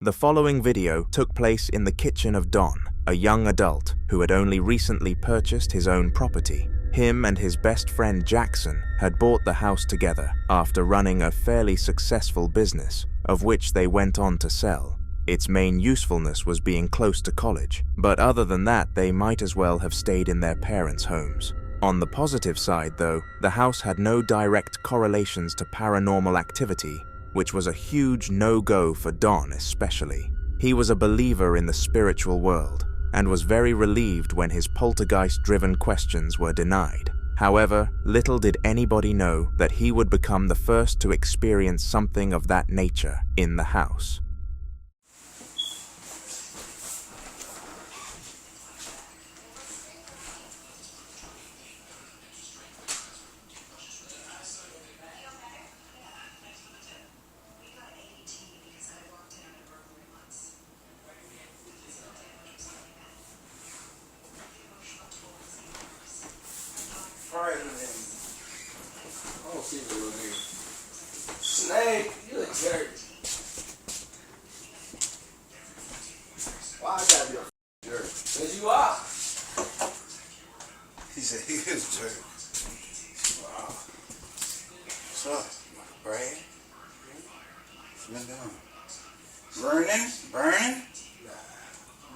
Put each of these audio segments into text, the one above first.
The following video took place in the kitchen of Don, a young adult who had only recently purchased his own property. Him and his best friend Jackson had bought the house together after running a fairly successful business, of which they went on to sell. Its main usefulness was being close to college, but other than that they might as well have stayed in their parents' homes. On the positive side though, the house had no direct correlations to paranormal activity, which was a huge no-go for Don especially. He was a believer in the spiritual world, and was very relieved when his poltergeist-driven questions were denied. However, little did anybody know that he would become the first to experience something of that nature in the house. Oh, see the little nigga. Snake, you a jerk. Why I gotta be a jerk? Cause you are. He said he is a jerk. Wow. What's up, Brad? What's been doing? Burning? Nah.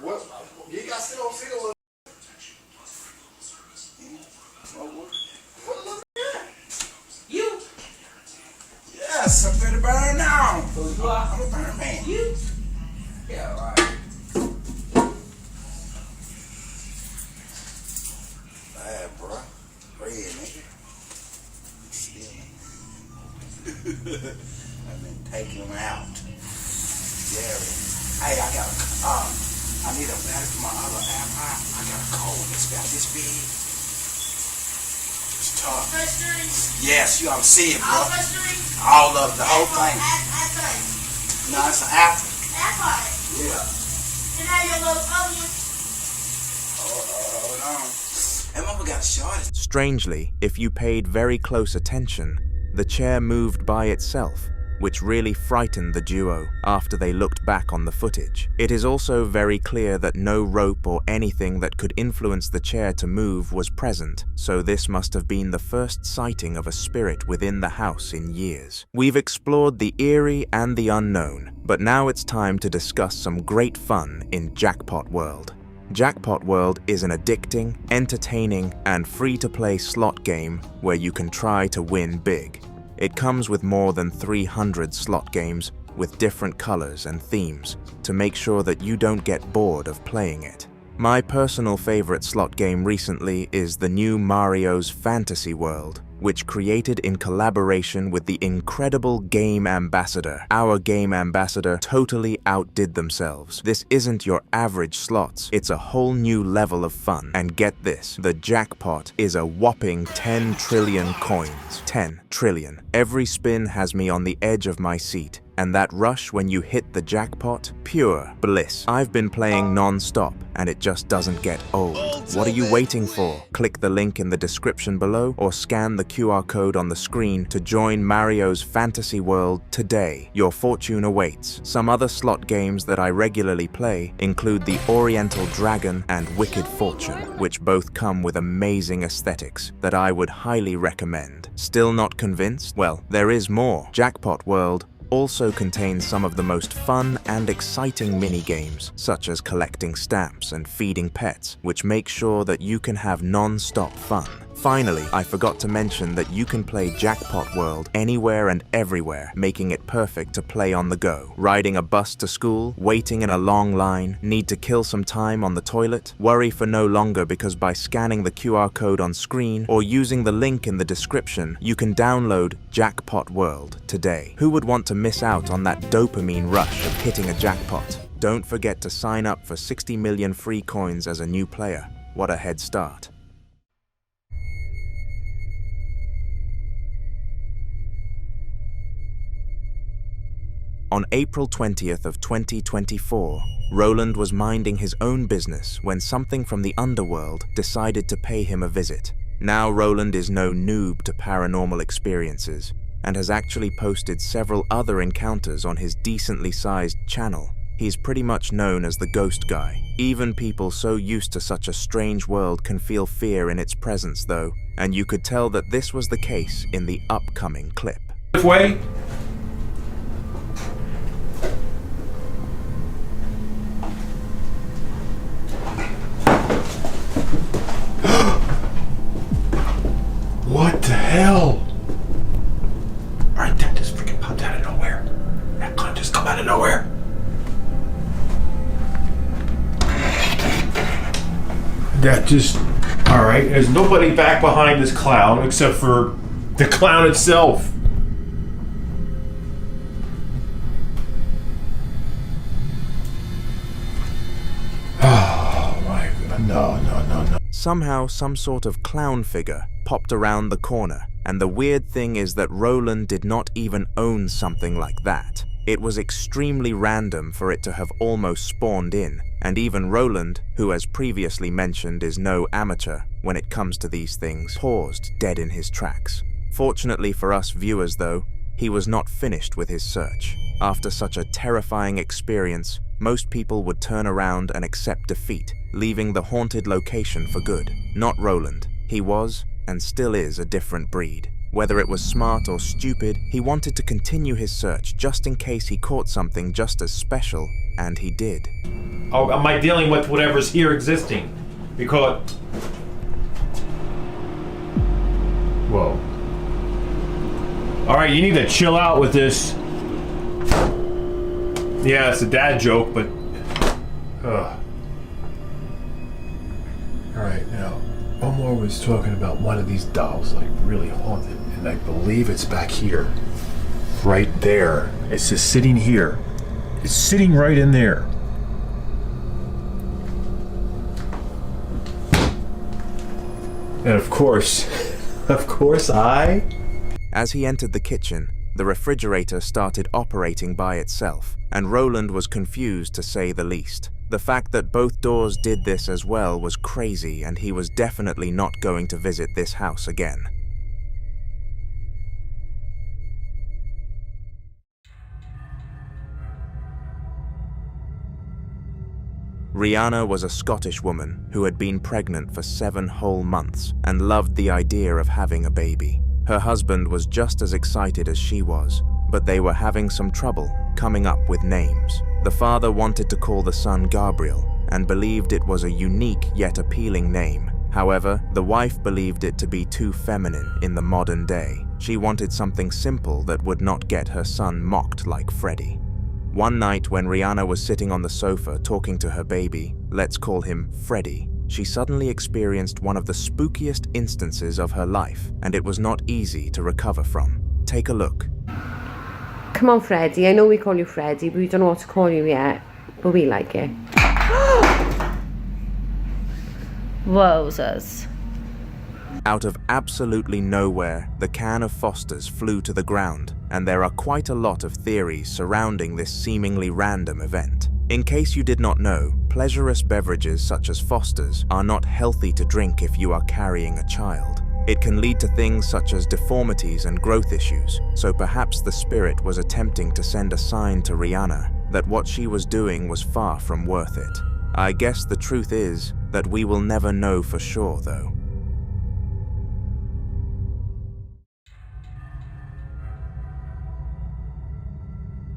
What? You got still don't see the little. You? Yes, I'm gonna burn now. So you are? I'm a burn man. You? Yeah, right. Bad, bro. Red, nigga. I've been taking them out. Yeah. Hey, I need a battery for my other app. I got a cold. It's got this big. Yes, you ought to see it, bro. All of the whole thing. No, it's an apple. Yeah. And now your little onion. Hold on. That mother got shorted. Strangely, if you paid very close attention, the chair moved by itself, which really frightened the duo after they looked back on the footage. It is also very clear that no rope or anything that could influence the chair to move was present, so this must have been the first sighting of a spirit within the house in years. We've explored the eerie and the unknown, but now it's time to discuss some great fun in Jackpot World. Jackpot World is an addicting, entertaining, and free-to-play slot game where you can try to win big. It comes with more than 300 slot games with different colors and themes to make sure that you don't get bored of playing it. My personal favorite slot game recently is the new Mario's Fantasy World, which created in collaboration with the incredible Game Ambassador. Our Game Ambassador totally outdid themselves. This isn't your average slots, it's a whole new level of fun. And get this, the jackpot is a whopping 10 trillion coins. 10 trillion. Every spin has me on the edge of my seat. And that rush when you hit the jackpot, pure bliss. I've been playing non-stop and it just doesn't get old. What are you waiting for? Click the link in the description below or scan the QR code on the screen to join Mario's Fantasy World today. Your fortune awaits. Some other slot games that I regularly play include the Oriental Dragon and Wicked Fortune, which both come with amazing aesthetics that I would highly recommend. Still not convinced? Well, there is more. Jackpot World also contains some of the most fun and exciting mini-games, such as collecting stamps and feeding pets, which make sure that you can have non-stop fun. Finally, I forgot to mention that you can play Jackpot World anywhere and everywhere, making it perfect to play on the go. Riding a bus to school, waiting in a long line, need to kill some time on the toilet? Worry for no longer, because by scanning the QR code on screen or using the link in the description, you can download Jackpot World today. Who would want to miss out on that dopamine rush of hitting a jackpot? Don't forget to sign up for 60 million free coins as a new player. What a head start. On April 20th of 2024, Roland was minding his own business when something from the underworld decided to pay him a visit. Now Roland is no noob to paranormal experiences and has actually posted several other encounters on his decently sized channel, He's pretty much known as the ghost guy. Even people so used to such a strange world can feel fear in its presence though, and you could tell that this was the case in the upcoming clip. This way? What the hell? Alright, that just freaking popped out of nowhere. That clown just come out of nowhere. That just... Alright, there's nobody back behind this clown except for the clown itself. Oh my god, no. Somehow, some sort of clown figure popped around the corner, and the weird thing is that Roland did not even own something like that. It was extremely random for it to have almost spawned in, and even Roland, who as previously mentioned is no amateur when it comes to these things, paused dead in his tracks. Fortunately for us viewers though, he was not finished with his search. After such a terrifying experience, most people would turn around and accept defeat, leaving the haunted location for good. Not Roland. He was, and still is, a different breed. Whether it was smart or stupid, he wanted to continue his search just in case he caught something just as special, and he did. Oh, am I dealing with whatever's here existing? Because... Whoa. Alright, you need to chill out with this. Yeah, it's a dad joke, but... Alright, now, Omar was talking about one of these dolls, like, really haunted. And I believe it's back here. Right there. It's just sitting here. It's sitting right in there. And of course, As he entered the kitchen, the refrigerator started operating by itself, and Roland was confused to say the least. The fact that both doors did this as well was crazy, and he was definitely not going to visit this house again. Rihanna was a Scottish woman who had been pregnant for 7 whole months and loved the idea of having a baby. Her husband was just as excited as she was, but they were having some trouble coming up with names. The father wanted to call the son Gabriel and believed it was a unique yet appealing name. However, the wife believed it to be too feminine in the modern day. She wanted something simple that would not get her son mocked like Freddie. One night when Rihanna was sitting on the sofa talking to her baby, let's call him Freddie, she suddenly experienced one of the spookiest instances of her life, and it was not easy to recover from. Take a look. Come on, Freddie. I know we call you Freddie, but we don't know what to call you yet. But we like it. Wowzers. Out of absolutely nowhere, the can of Foster's flew to the ground, and there are quite a lot of theories surrounding this seemingly random event. In case you did not know, pleasurous beverages such as Foster's are not healthy to drink if you are carrying a child. It can lead to things such as deformities and growth issues, so perhaps the spirit was attempting to send a sign to Rihanna that what she was doing was far from worth it. I guess the truth is that we will never know for sure though.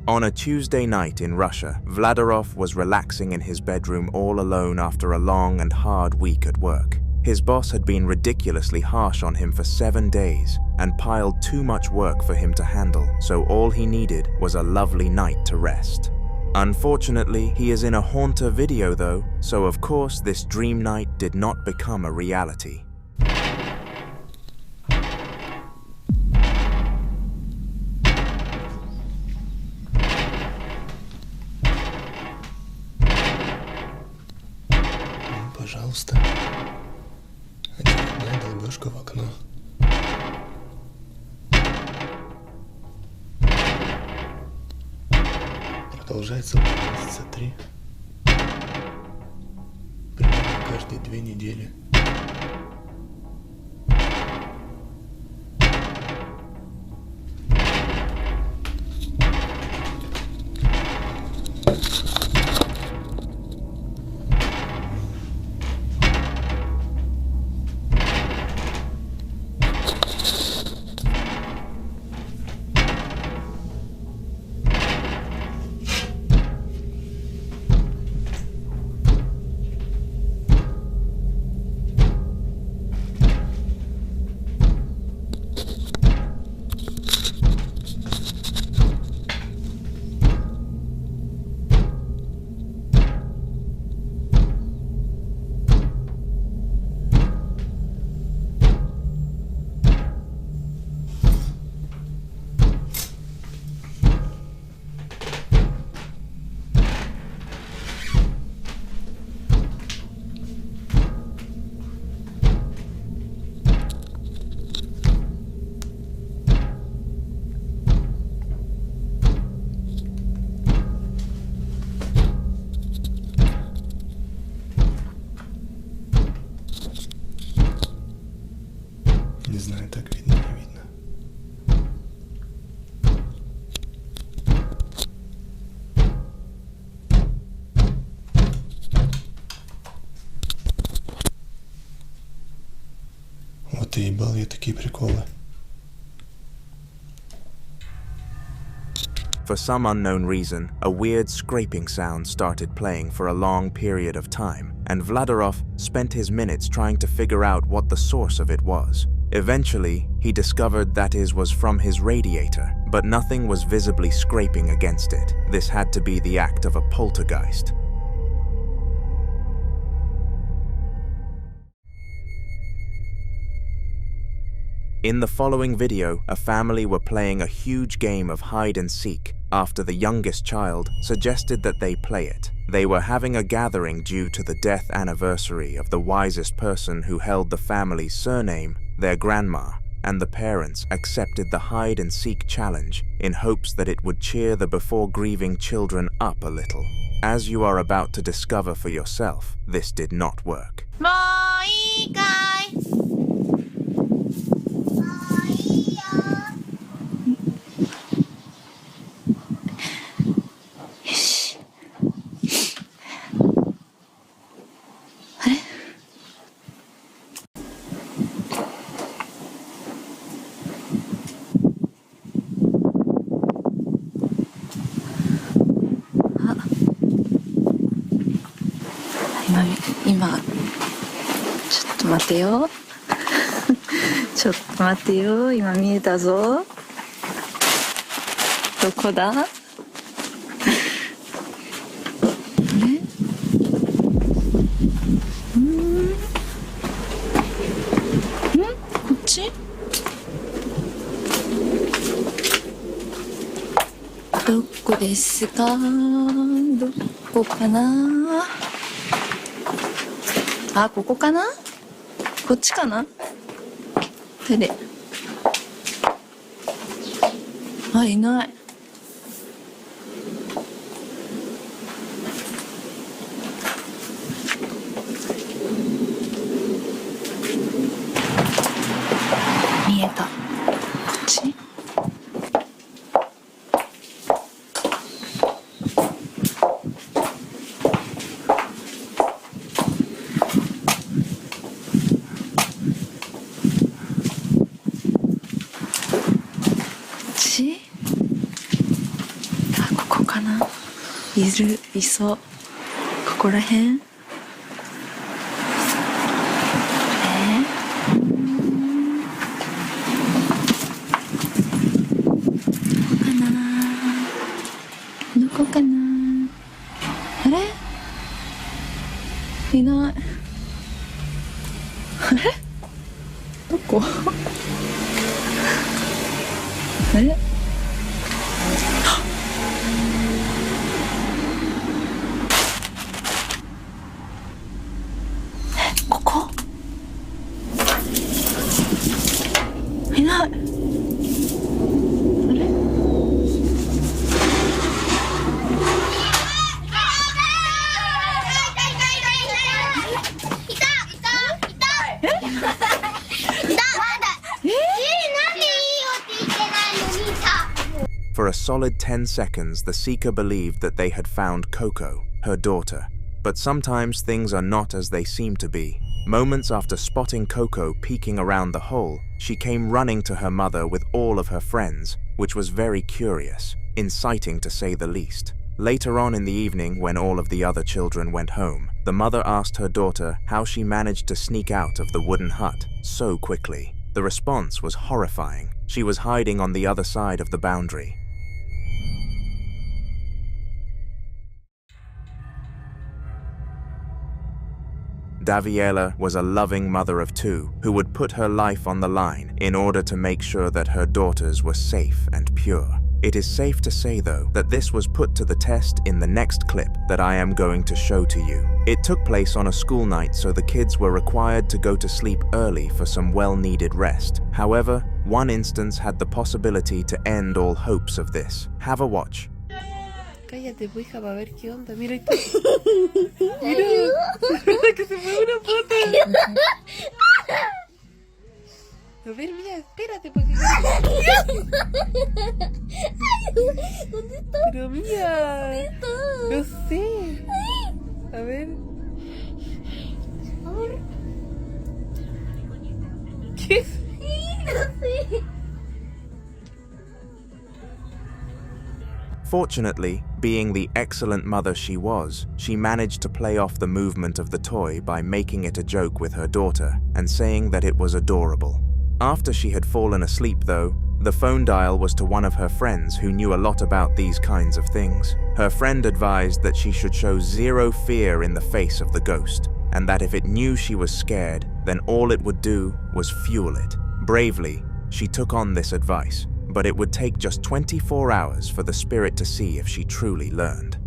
On a Tuesday night in Russia, Vladarov was relaxing in his bedroom all alone after a long and hard week at work. His boss had been ridiculously harsh on him for 7 days and piled too much work for him to handle, so all he needed was a lovely night to rest. Unfortunately, he is in a haunter video though, so of course this dream night did not become a reality. Пожалуйста, очередная долбежка в окно. Продолжается месяца 3. Примерно каждые 2 недели. ты ебал, я такие приколы. For some unknown reason, a weird scraping sound started playing for a long period of time, and Vladarov spent his minutes trying to figure out what the source of it was. Eventually, he discovered that it was from his radiator, but nothing was visibly scraping against it. This had to be the act of a poltergeist. In the following video, a family were playing a huge game of hide and seek after the youngest child suggested that they play it. They were having a gathering due to the death anniversary of the wisest person who held the family's surname, their grandma, and the parents accepted the hide and seek challenge in hopes that it would cheer the before grieving children up a little. As you are about to discover for yourself, this did not work. もういいかいもういいよよしあれ今ちょっと待てよちょっと待ってよ今見えたぞどこだあれこっちどこですかどこかなあ、ここかなこっちかな手であ、いない見えたこっちいそうここらへんかなどこかなあれいないあれどこあれここいないあれFor a solid 10 seconds, the seeker believed that they had found Coco, her daughter. But sometimes things are not as they seem to be. Moments after spotting Coco peeking around the hole, she came running to her mother with all of her friends, which was very curious, inciting to say the least. Later on in the evening, when all of the other children went home, the mother asked her daughter how she managed to sneak out of the wooden hut so quickly. The response was horrifying. She was hiding on the other side of the boundary. Daviela was a loving mother of two who would put her life on the line in order to make sure that her daughters were safe and pure. It is safe to say, though, that this was put to the test in the next clip that I am going to show to you. It took place on a school night, so the kids were required to go to sleep early for some well-needed rest. However, one instance had the possibility to end all hopes of this. Have a watch. Cállate, pues, hija, para ver qué onda. Mira esto. Mira, mira que se fue una foto. A ver, mira, espérate, porque... ¿Dónde está? Pero mira, no sé. A ver. ¿Qué es Fortunately, being the excellent mother she was, she managed to play off the movement of the toy by making it a joke with her daughter and saying that it was adorable. After she had fallen asleep though, the phone dial was to one of her friends who knew a lot about these kinds of things. Her friend advised that she should show zero fear in the face of the ghost, and that if it knew she was scared, then all it would do was fuel it. Bravely, she took on this advice, but it would take just 24 hours for the spirit to see if she truly learned.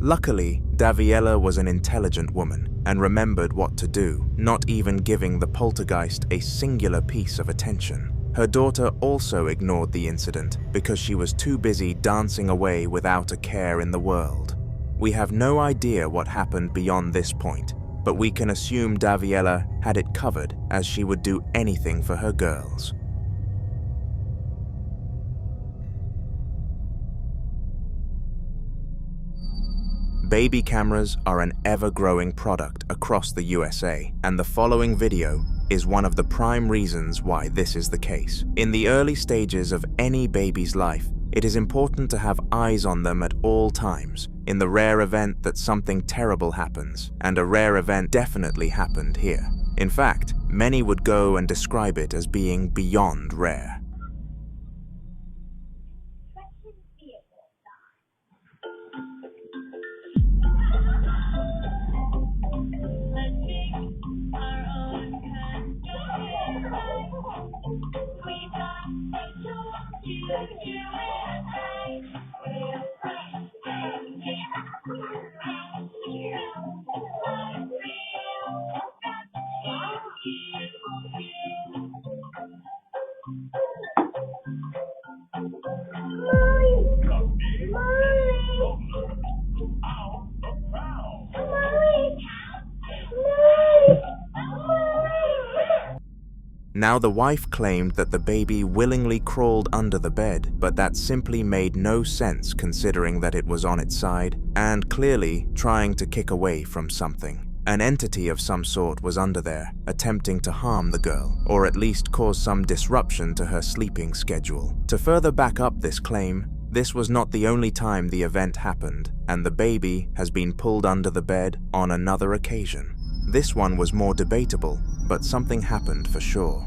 Luckily, Daviella was an intelligent woman and remembered what to do, not even giving the poltergeist a singular piece of attention. Her daughter also ignored the incident because she was too busy dancing away without a care in the world. We have no idea what happened beyond this point, but we can assume Daviella had it covered, as she would do anything for her girls. Baby cameras are an ever-growing product across the USA, and the following video is one of the prime reasons why this is the case. In the early stages of any baby's life, it is important to have eyes on them at all times, in the rare event that something terrible happens, and a rare event definitely happened here. In fact, many would go and describe it as being beyond rare. Now the wife claimed that the baby willingly crawled under the bed, but that simply made no sense considering that it was on its side and clearly trying to kick away from something. An entity of some sort was under there, attempting to harm the girl, or at least cause some disruption to her sleeping schedule. To further back up this claim, this was not the only time the event happened, and the baby has been pulled under the bed on another occasion. This one was more debatable, but something happened for sure.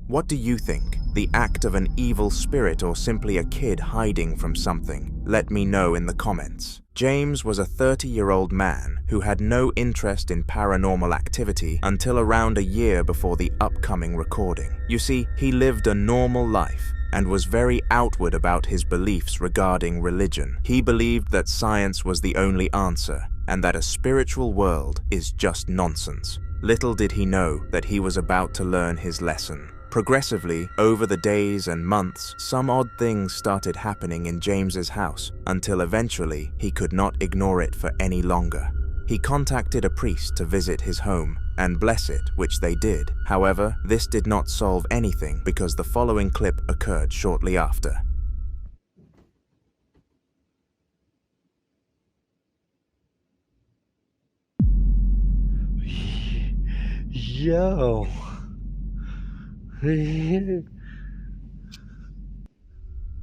What do you think? The act of an evil spirit or simply a kid hiding from something? Let me know in the comments. James was a 30-year-old man who had no interest in paranormal activity until around a year before the upcoming recording. You see, he lived a normal life and was very outward about his beliefs regarding religion. He believed that science was the only answer and that a spiritual world is just nonsense. Little did he know that he was about to learn his lesson. Progressively, over the days and months, some odd things started happening in James's house until eventually he could not ignore it for any longer. He contacted a priest to visit his home and bless it, which they did. However, this did not solve anything because the following clip occurred shortly after. Yo.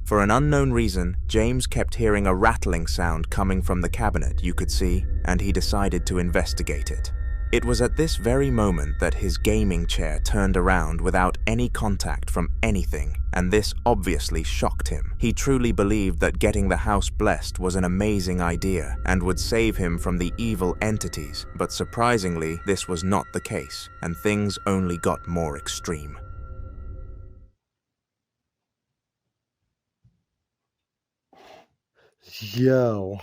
For an unknown reason, James kept hearing a rattling sound coming from the cabinet you could see, and he decided to investigate it. It was at this very moment that his gaming chair turned around without any contact from anything, and this obviously shocked him. He truly believed that getting the house blessed was an amazing idea and would save him from the evil entities, but surprisingly, this was not the case, and things only got more extreme. Yo.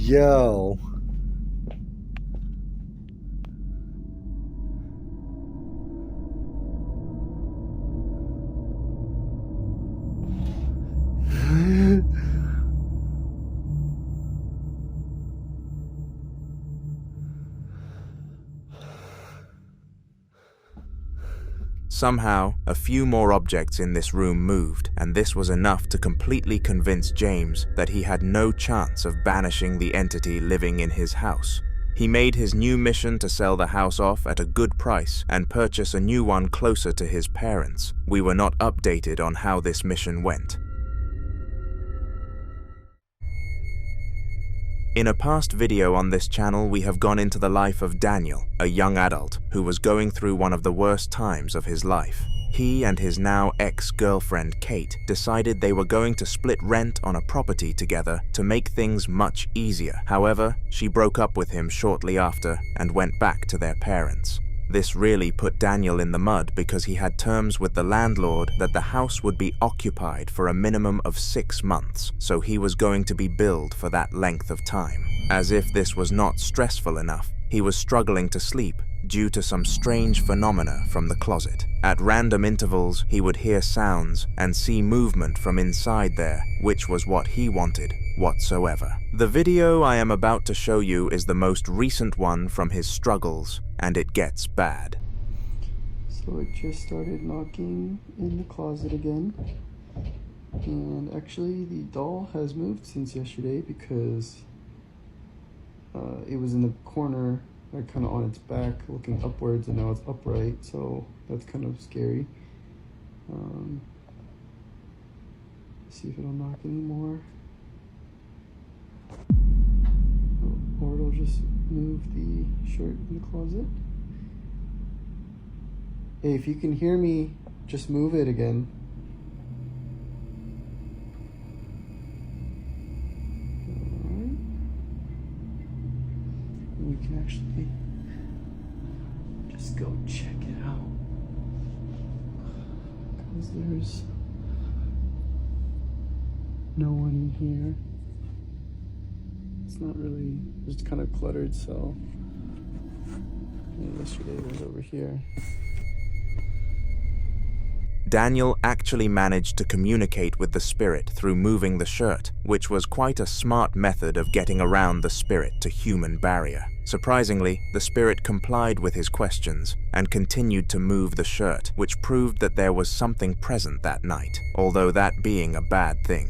Yo. Somehow, a few more objects in this room moved, and this was enough to completely convince James that he had no chance of banishing the entity living in his house. He made his new mission to sell the house off at a good price and purchase a new one closer to his parents. We were not updated on how this mission went. In a past video on this channel, we have gone into the life of Daniel, a young adult who was going through one of the worst times of his life. He and his now ex-girlfriend Kate decided they were going to split rent on a property together to make things much easier. However, she broke up with him shortly after and went back to their parents. This really put Daniel in the mud because he had terms with the landlord that the house would be occupied for a minimum of 6 months, so he was going to be billed for that length of time. As if this was not stressful enough, he was struggling to sleep due to some strange phenomena from the closet. At random intervals, he would hear sounds and see movement from inside there, which was what he wanted whatsoever. The video I am about to show you is the most recent one from his struggles, and it gets bad. So it just started knocking in the closet again, and actually the doll has moved since yesterday because it was in the corner, like kind of on its back looking upwards, and now it's upright, so that's kind of scary. See if it'll knock anymore. Or it'll just move the shirt in the closet. Hey, if you can hear me, just move it again. Alright. We can actually just go check it out. Because there's no one in here. It's not really, it's kind of cluttered, so yesterday it was over here. Daniel actually managed to communicate with the spirit through moving the shirt, which was quite a smart method of getting around the spirit to human barrier. Surprisingly, the spirit complied with his questions and continued to move the shirt, which proved that there was something present that night, although that being a bad thing.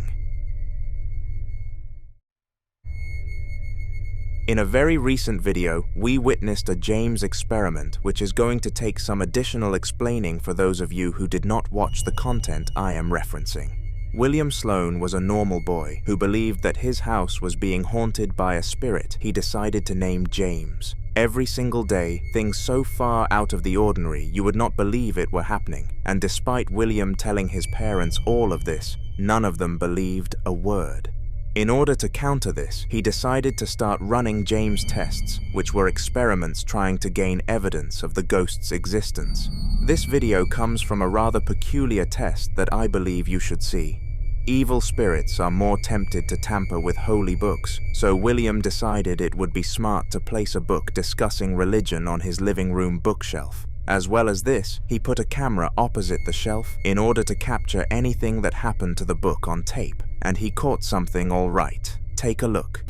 In a very recent video, we witnessed a James experiment which is going to take some additional explaining for those of you who did not watch the content I am referencing. William Sloan was a normal boy who believed that his house was being haunted by a spirit he decided to name James. Every single day, things so far out of the ordinary you would not believe it were happening, and despite William telling his parents all of this, none of them believed a word. In order to counter this, he decided to start running James tests, which were experiments trying to gain evidence of the ghost's existence. This video comes from a rather peculiar test that I believe you should see. Evil spirits are more tempted to tamper with holy books, so William decided it would be smart to place a book discussing religion on his living room bookshelf. As well as this, he put a camera opposite the shelf in order to capture anything that happened to the book on tape, and he caught something all right. Take a look.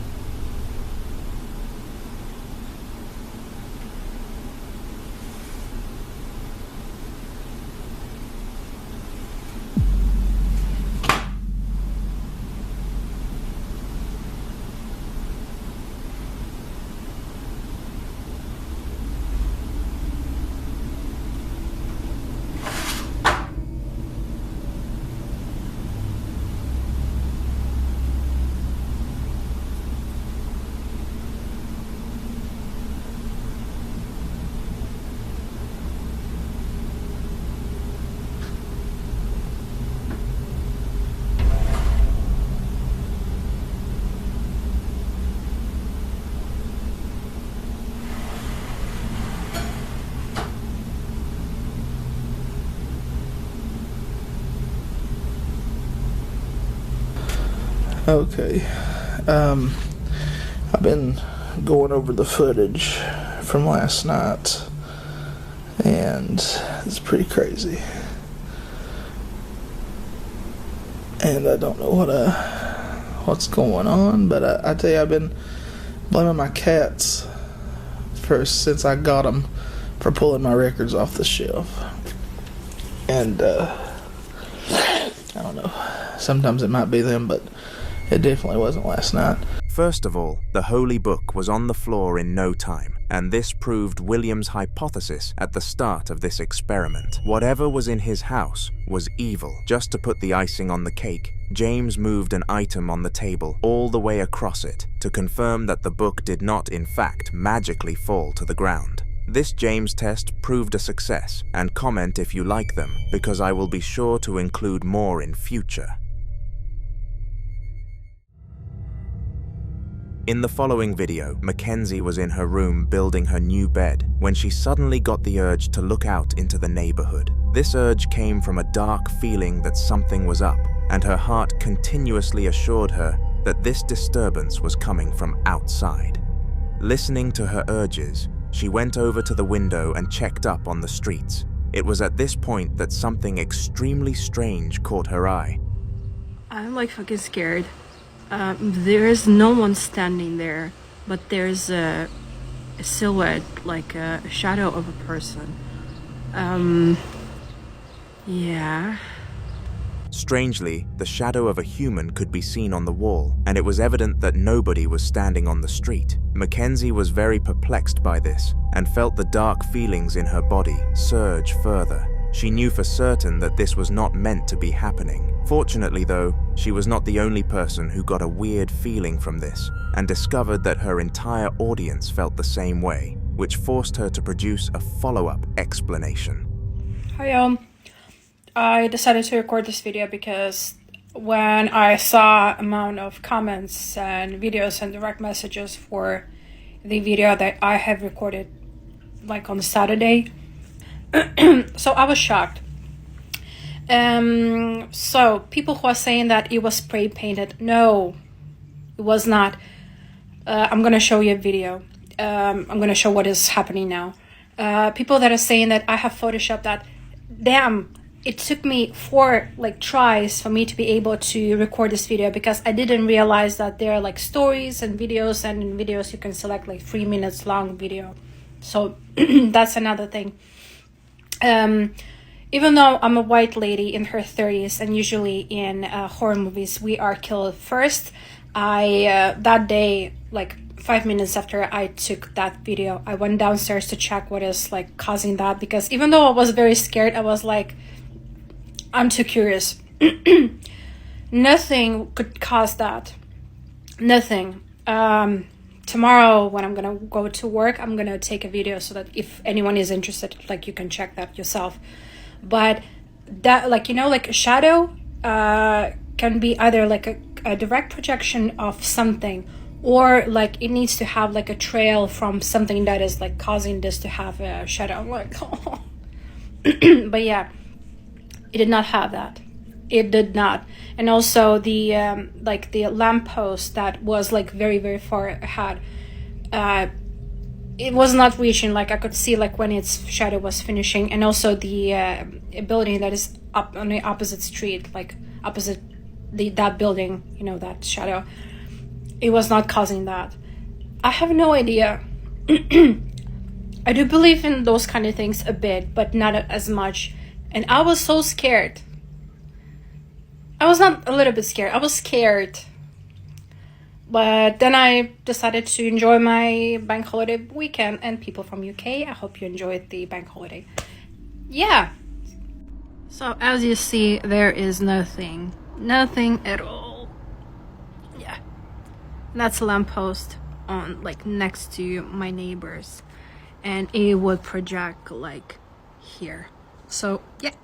Okay. I've been going over the footage from last night, and it's pretty crazy. And I don't know what's going on, but I tell you, I've been blaming my cats since I got them for pulling my records off the shelf. And I don't know, sometimes it might be them, but it definitely wasn't last night. First of all, the holy book was on the floor in no time, and this proved William's hypothesis at the start of this experiment. Whatever was in his house was evil. Just to put the icing on the cake, James moved an item on the table all the way across it to confirm that the book did not, in fact, magically fall to the ground. This James test proved a success, and comment if you like them, because I will be sure to include more in future. In the following video, Mackenzie was in her room building her new bed when she suddenly got the urge to look out into the neighborhood. This urge came from a dark feeling that something was up, and her heart continuously assured her that this disturbance was coming from outside. Listening to her urges, she went over to the window and checked up on the streets. It was at this point that something extremely strange caught her eye. I'm like fucking scared. There is no one standing there, but there's a silhouette, like a shadow of a person. Yeah. Strangely, the shadow of a human could be seen on the wall, and it was evident that nobody was standing on the street. Mackenzie was very perplexed by this, and felt the dark feelings in her body surge further. She knew for certain that this was not meant to be happening. Fortunately though, she was not the only person who got a weird feeling from this, and discovered that her entire audience felt the same way, which forced her to produce a follow-up explanation. Hi, I decided to record this video because when I saw amount of comments and videos and direct messages for the video that I have recorded like on Saturday, so I was shocked. So people who are saying that it was spray painted, no, it was not. I'm gonna show you a video. I'm gonna show what is happening now. People that are saying that I have photoshopped that, damn, it took me 4 tries for me to be able to record this video, because I didn't realize that there are like stories and videos, and in videos you can select like 3 minutes long video. So that's another thing. Even though I'm a white lady in her 30s, and usually in horror movies we are killed first, I that day, like 5 minutes after I took that video, I went downstairs to check what is like causing that, because even though I was very scared, I was like, I'm too curious. Nothing could cause that. Nothing. Tomorrow when I'm gonna go to work, I'm gonna take a video so that if anyone is interested, like you can check that yourself. But that, like, you know, like a shadow can be either like a direct projection of something, or like it needs to have like a trail from something that is like causing this to have a shadow. I'm like, oh. But yeah, it did not have that. It did not. And also the like the lamppost that was like very, very far ahead, it was not reaching, like I could see like when its shadow was finishing. And also the building that is up on the opposite street, like opposite that building, you know, that shadow, it was not causing that. I have no idea. I do believe in those kind of things a bit, but not as much. And I was so scared. I was not a little bit scared, I was scared. But then I decided to enjoy my bank holiday weekend. And people from UK, I hope you enjoyed the bank holiday. Yeah. So as you see, there is nothing at all. Yeah. That's a lamppost on like next to my neighbors, and it would project like here. So yeah,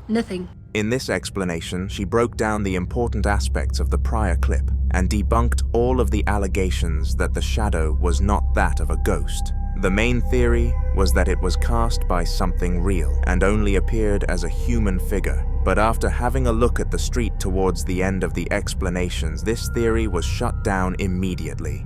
nothing. In this explanation, she broke down the important aspects of the prior clip and debunked all of the allegations that the shadow was not that of a ghost. The main theory was that it was cast by something real and only appeared as a human figure. But after having a look at the street towards the end of the explanations, this theory was shut down immediately.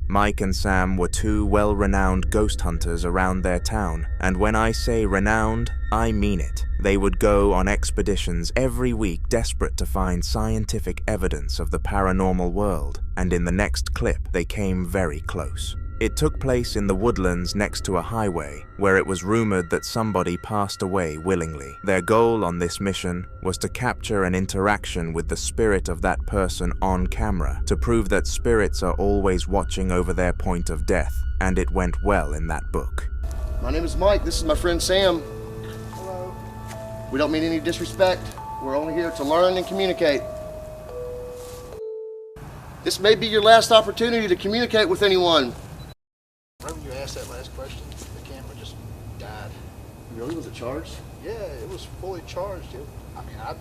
Mike and Sam were two well-renowned ghost hunters around their town, and when I say renowned, I mean it. They would go on expeditions every week desperate to find scientific evidence of the paranormal world, and in the next clip they came very close. It took place in the woodlands next to a highway, where it was rumored that somebody passed away willingly. Their goal on this mission was to capture an interaction with the spirit of that person on camera, to prove that spirits are always watching over their point of death, and it went well in that book. My name is Mike, this is my friend Sam. Hello. We don't mean any disrespect, we're only here to learn and communicate. This may be your last opportunity to communicate with anyone. Whenever you asked that last question, the camera just died. Really? Was it charged? Yeah, it was fully charged. I mean, I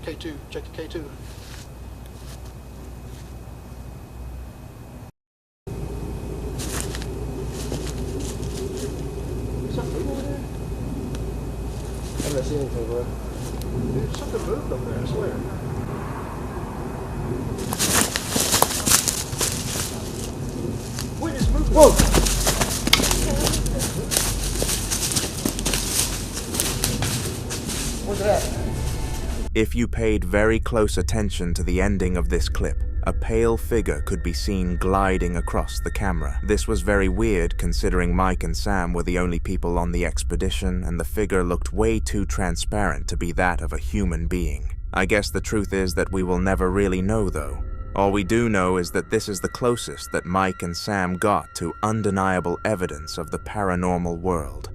K2, check the K2. Is something over there? I haven't seen anything, bro. Dude, something moved over there, I swear. Wait, it's moving. Whoa! Where's it at? If you paid very close attention to the ending of this clip, a pale figure could be seen gliding across the camera. This was very weird considering Mike and Sam were the only people on the expedition, and the figure looked way too transparent to be that of a human being. I guess the truth is that we will never really know though. All we do know is that this is the closest that Mike and Sam got to undeniable evidence of the paranormal world.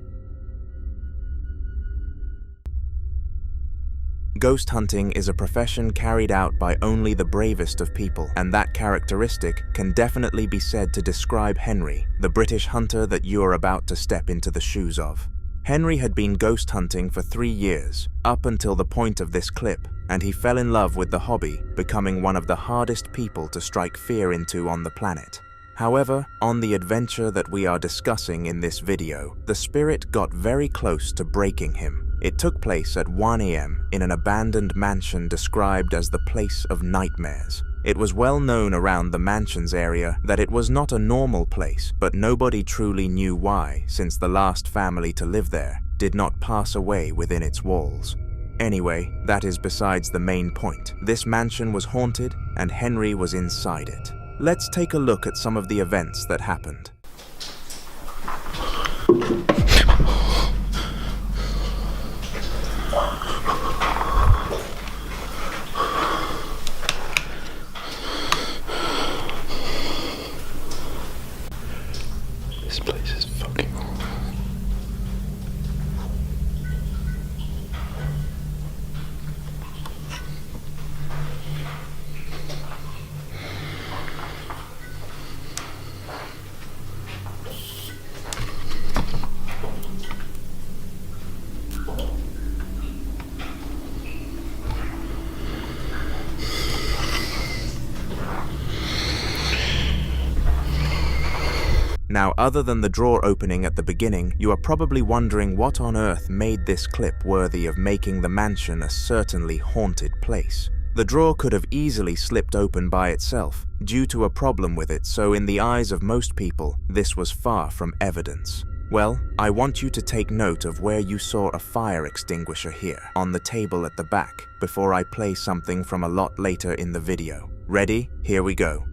Ghost hunting is a profession carried out by only the bravest of people, and that characteristic can definitely be said to describe Henry, the British hunter that you are about to step into the shoes of. Henry had been ghost hunting for 3 years, up until the point of this clip, and he fell in love with the hobby, becoming one of the hardest people to strike fear into on the planet. However, on the adventure that we are discussing in this video, the spirit got very close to breaking him. It took place at 1 AM in an abandoned mansion described as the place of nightmares. It was well known around the mansion's area that it was not a normal place, but nobody truly knew why, since the last family to live there did not pass away within its walls. Anyway, that is besides the main point. This mansion was haunted, and Henry was inside it. Let's take a look at some of the events that happened. This place is fucking horrible. Now, other than the drawer opening at the beginning, you are probably wondering what on earth made this clip worthy of making the mansion a certainly haunted place. The drawer could have easily slipped open by itself, due to a problem with it, so in the eyes of most people, this was far from evidence. Well, I want you to take note of where you saw a fire extinguisher here, on the table at the back, before I play something from a lot later in the video. Ready? Here we go.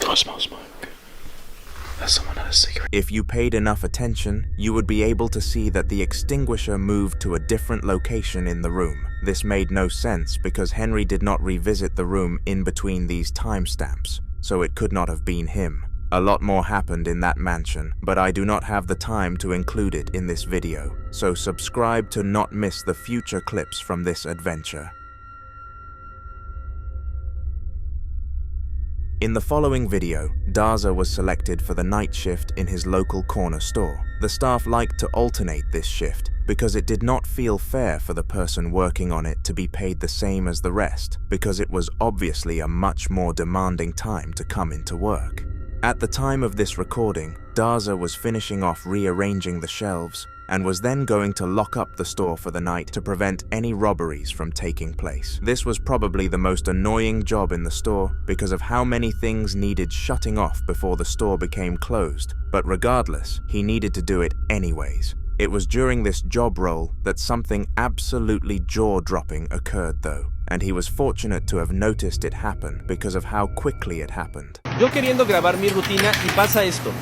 I smell smoke. That's someone had a cigarette. If you paid enough attention, you would be able to see that the extinguisher moved to a different location in the room. This made no sense because Henry did not revisit the room in between these timestamps, so it could not have been him. A lot more happened in that mansion, but I do not have the time to include it in this video, so subscribe to not miss the future clips from this adventure. In the following video, Darza was selected for the night shift in his local corner store. The staff liked to alternate this shift because it did not feel fair for the person working on it to be paid the same as the rest, because it was obviously a much more demanding time to come into work. At the time of this recording, Darza was finishing off rearranging the shelves and was then going to lock up the store for the night to prevent any robberies from taking place. This was probably the most annoying job in the store because of how many things needed shutting off before the store became closed, but regardless, he needed to do it anyways. It was during this job role that something absolutely jaw-dropping occurred though, and he was fortunate to have noticed it happen because of how quickly it happened. Yo queriendo grabar mi rutina y pasa esto.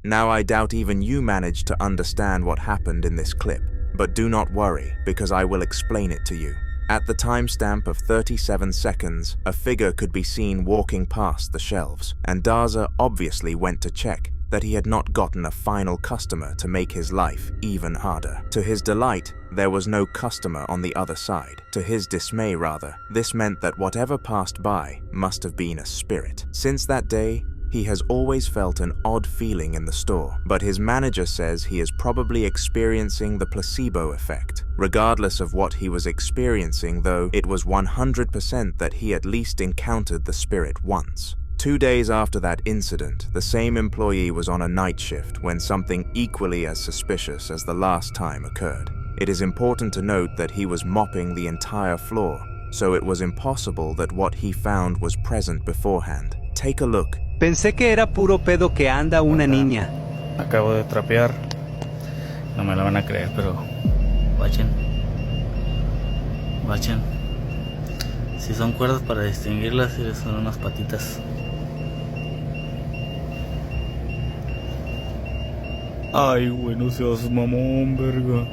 Now I doubt even you managed to understand what happened in this clip, but do not worry, because I will explain it to you. At the timestamp of 37 seconds, a figure could be seen walking past the shelves, and Darza obviously went to check that he had not gotten a final customer to make his life even harder. To his delight, there was no customer on the other side. To his dismay rather, this meant that whatever passed by must have been a spirit. Since that day, he has always felt an odd feeling in the store, but his manager says he is probably experiencing the placebo effect. Regardless of what he was experiencing though, it was 100% that he at least encountered the spirit once. 2 days after that incident, the same employee was on a night shift when something equally as suspicious as the last time occurred. It is important to note that he was mopping the entire floor, so it was impossible that what he found was present beforehand. Take a look. Pensé que era puro pedo que anda una niña. Acabo de trapear. No me lo van a creer, pero guachen. Guachen. Si son cuerdas para distinguirlas, si son unas patitas. Ay, güey, no seas mamón, verga.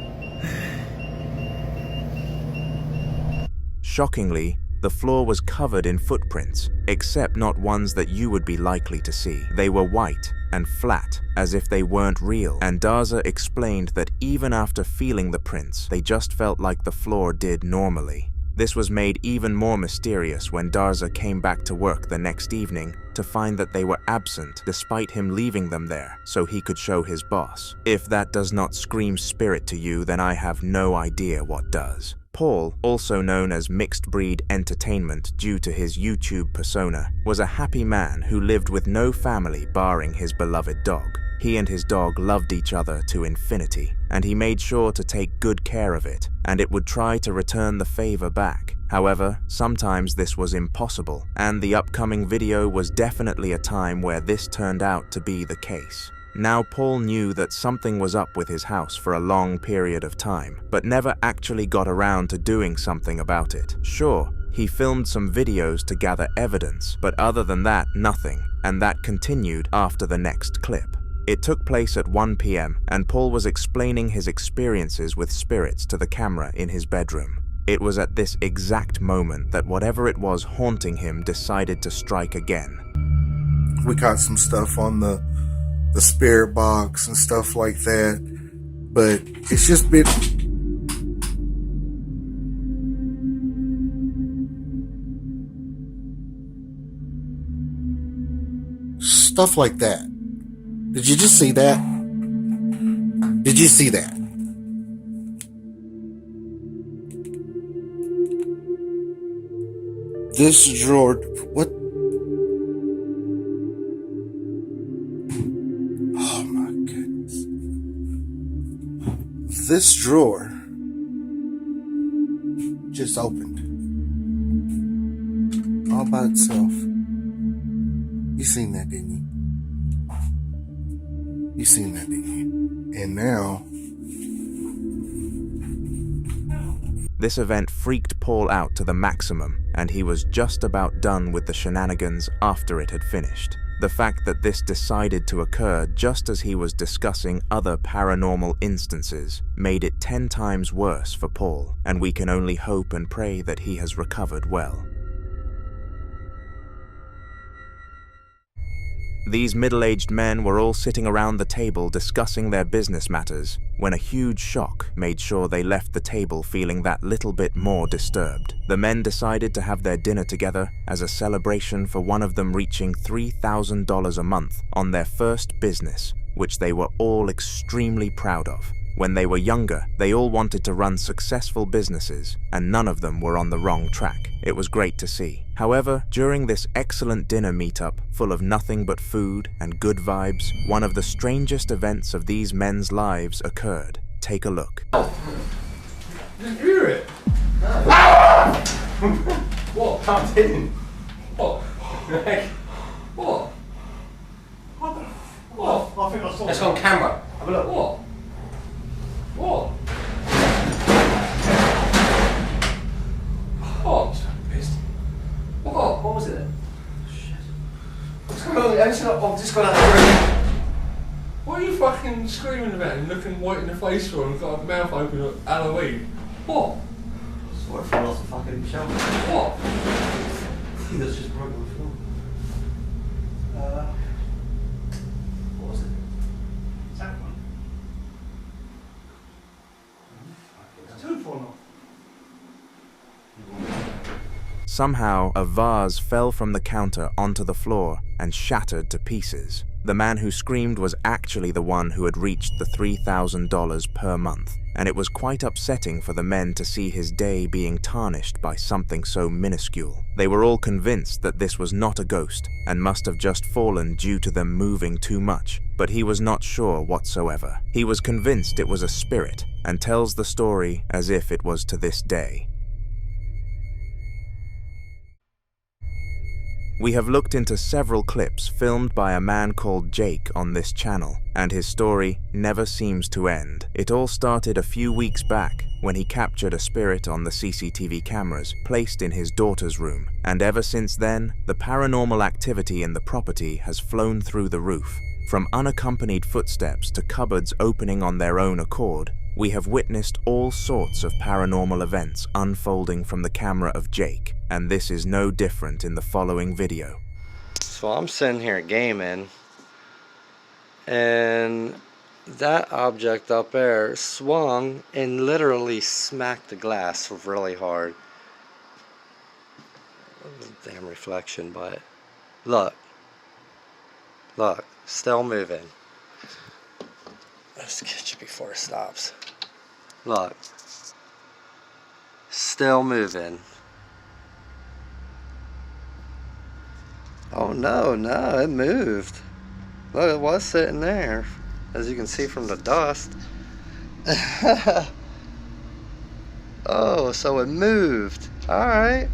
Shockingly, the floor was covered in footprints, except not ones that you would be likely to see. They were white and flat, as if they weren't real, and Darza explained that even after feeling the prints, they just felt like the floor did normally. This was made even more mysterious when Darza came back to work the next evening to find that they were absent despite him leaving them there so he could show his boss. If that does not scream spirit to you, then I have no idea what does. Paul, also known as Mixed Breed Entertainment due to his YouTube persona, was a happy man who lived with no family barring his beloved dog. He and his dog loved each other to infinity, and he made sure to take good care of it, and it would try to return the favor back. However, sometimes this was impossible, and the upcoming video was definitely a time where this turned out to be the case. Now Paul knew that something was up with his house for a long period of time, but never actually got around to doing something about it. Sure, he filmed some videos to gather evidence, but other than that, nothing, and that continued after the next clip. It took place at 1 p.m, and Paul was explaining his experiences with spirits to the camera in his bedroom. It was at this exact moment that whatever it was haunting him decided to strike again. We caught some stuff on the spirit box and stuff like that, but it's just been stuff like that. Did you just see that? Did you see that? This drawer. What? Oh my goodness. This drawer just opened all by itself. You seen that, didn't you? You seen that, didn't you? And now, This event freaked Paul out to the maximum, and he was just about done with the shenanigans after it had finished. The fact that this decided to occur just as he was discussing other paranormal instances made it 10 times worse for Paul, and we can only hope and pray that he has recovered well. These middle-aged men were all sitting around the table discussing their business matters when a huge shock made sure they left the table feeling that little bit more disturbed. The men decided to have their dinner together as a celebration for one of them reaching $3,000 a month on their first business, which they were all extremely proud of. When they were younger, they all wanted to run successful businesses, and none of them were on the wrong track. It was great to see. However, during this excellent dinner meetup, full of nothing but food and good vibes, one of the strangest events of these men's lives occurred. Take a look. Did you hear it? What? I didn't. What? What? What? I think I saw. It's on camera. Have a look. What? What? What? What was it? Shit. What's going on? I've just got out of the room. What are you fucking screaming about and looking white in the face for and got a mouth open at Halloween? What? Sorry for lots of fucking show. What? That's just broken the film. What was it? Is that one? It's 2 for now. Somehow, a vase fell from the counter onto the floor and shattered to pieces. The man who screamed was actually the one who had reached the $3,000 per month, and it was quite upsetting for the men to see his day being tarnished by something so minuscule. They were all convinced that this was not a ghost and must have just fallen due to them moving too much, but he was not sure whatsoever. He was convinced it was a spirit and tells the story as if it was to this day. We have looked into several clips filmed by a man called Jake on this channel, and his story never seems to end. It all started a few weeks back when he captured a spirit on the CCTV cameras placed in his daughter's room, and ever since then, the paranormal activity in the property has flown through the roof. From unaccompanied footsteps to cupboards opening on their own accord, we have witnessed all sorts of paranormal events unfolding from the camera of Jake, and this is no different in the following video. So I'm sitting here gaming, and that object up there swung and literally smacked the glass really hard. Damn reflection, but look, still moving. Let's catch it before it stops. Look, still moving. Oh no, it moved. Look, it was sitting there, as you can see from the dust. Oh, so it moved. Alright.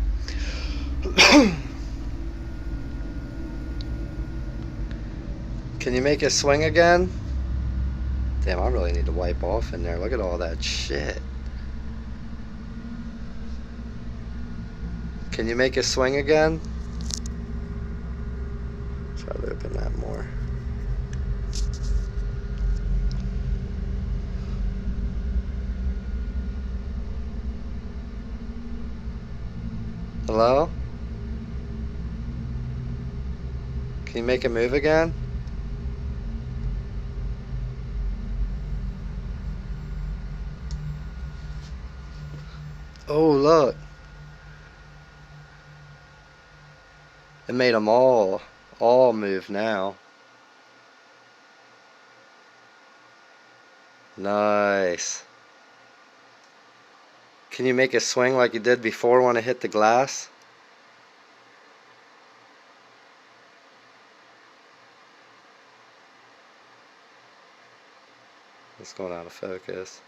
Can you make it swing again? Damn, I really need to wipe off in there. Look at all that shit. Can you make it swing again? Try to open that more. Hello? Can you make it move again? Oh, look. It made them all move now. Nice. Can you make it swing like you did before when it hit the glass? It's going out of focus.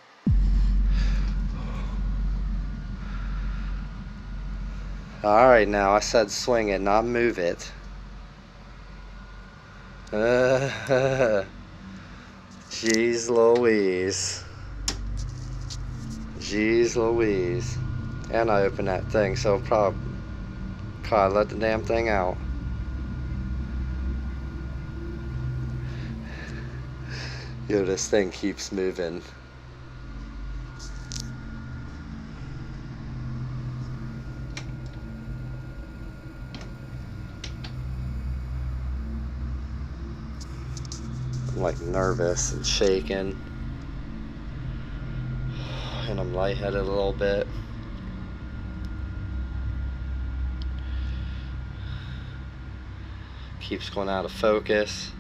Alright, now I said swing it, not move it. Jeez Louise. Jeez Louise. And I opened that thing, so probably let the damn thing out. Yo, this thing keeps moving. I'm like nervous and shaking. And I'm lightheaded a little bit. Keeps going out of focus.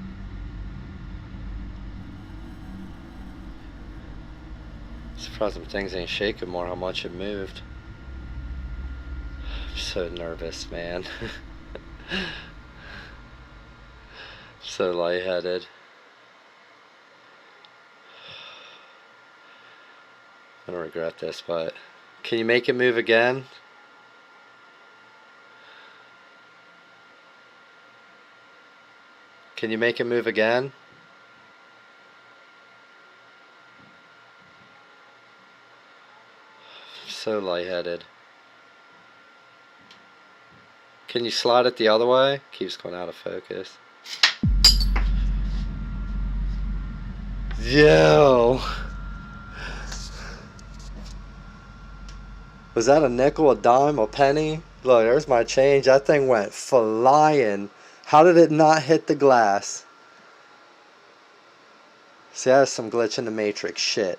Surprised some things ain't shaking more, how much it moved. I'm so nervous, man. So lightheaded. I don't regret this, but can you make it move again? Can you make it move again? So lightheaded. Can you slide it the other way? Keeps going out of focus. Yo! Was that a nickel, a dime, a penny? Look, there's my change. That thing went flying. How did it not hit the glass? See, that is some glitch in the Matrix shit.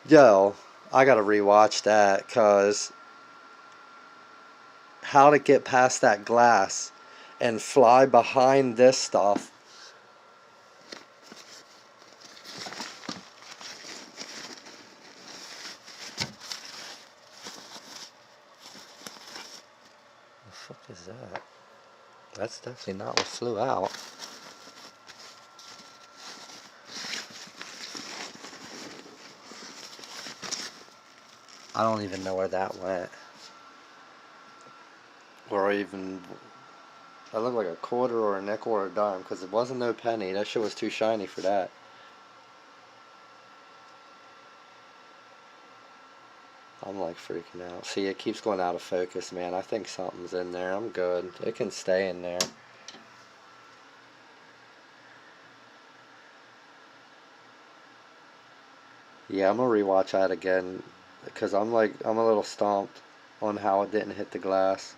Yo, I gotta rewatch that, cause how to get past that glass and fly behind this stuff. The fuck is that? That's definitely not what flew out. I don't even know where that went. Or even, that looked like a quarter or a nickel or a dime, because it wasn't no penny. That shit was too shiny for that. I'm like freaking out. See, it keeps going out of focus, man. I think something's in there. I'm good. It can stay in there. Yeah, I'm gonna rewatch that again, because I'm a little stumped on how it didn't hit the glass.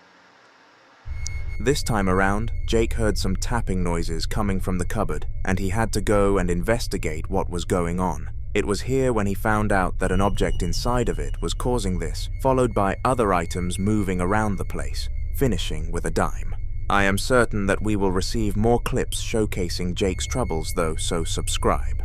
This time around, Jake heard some tapping noises coming from the cupboard, and he had to go and investigate what was going on. It was here when he found out that an object inside of it was causing this, followed by other items moving around the place, finishing with a dime. I am certain that we will receive more clips showcasing Jake's troubles though, so subscribe.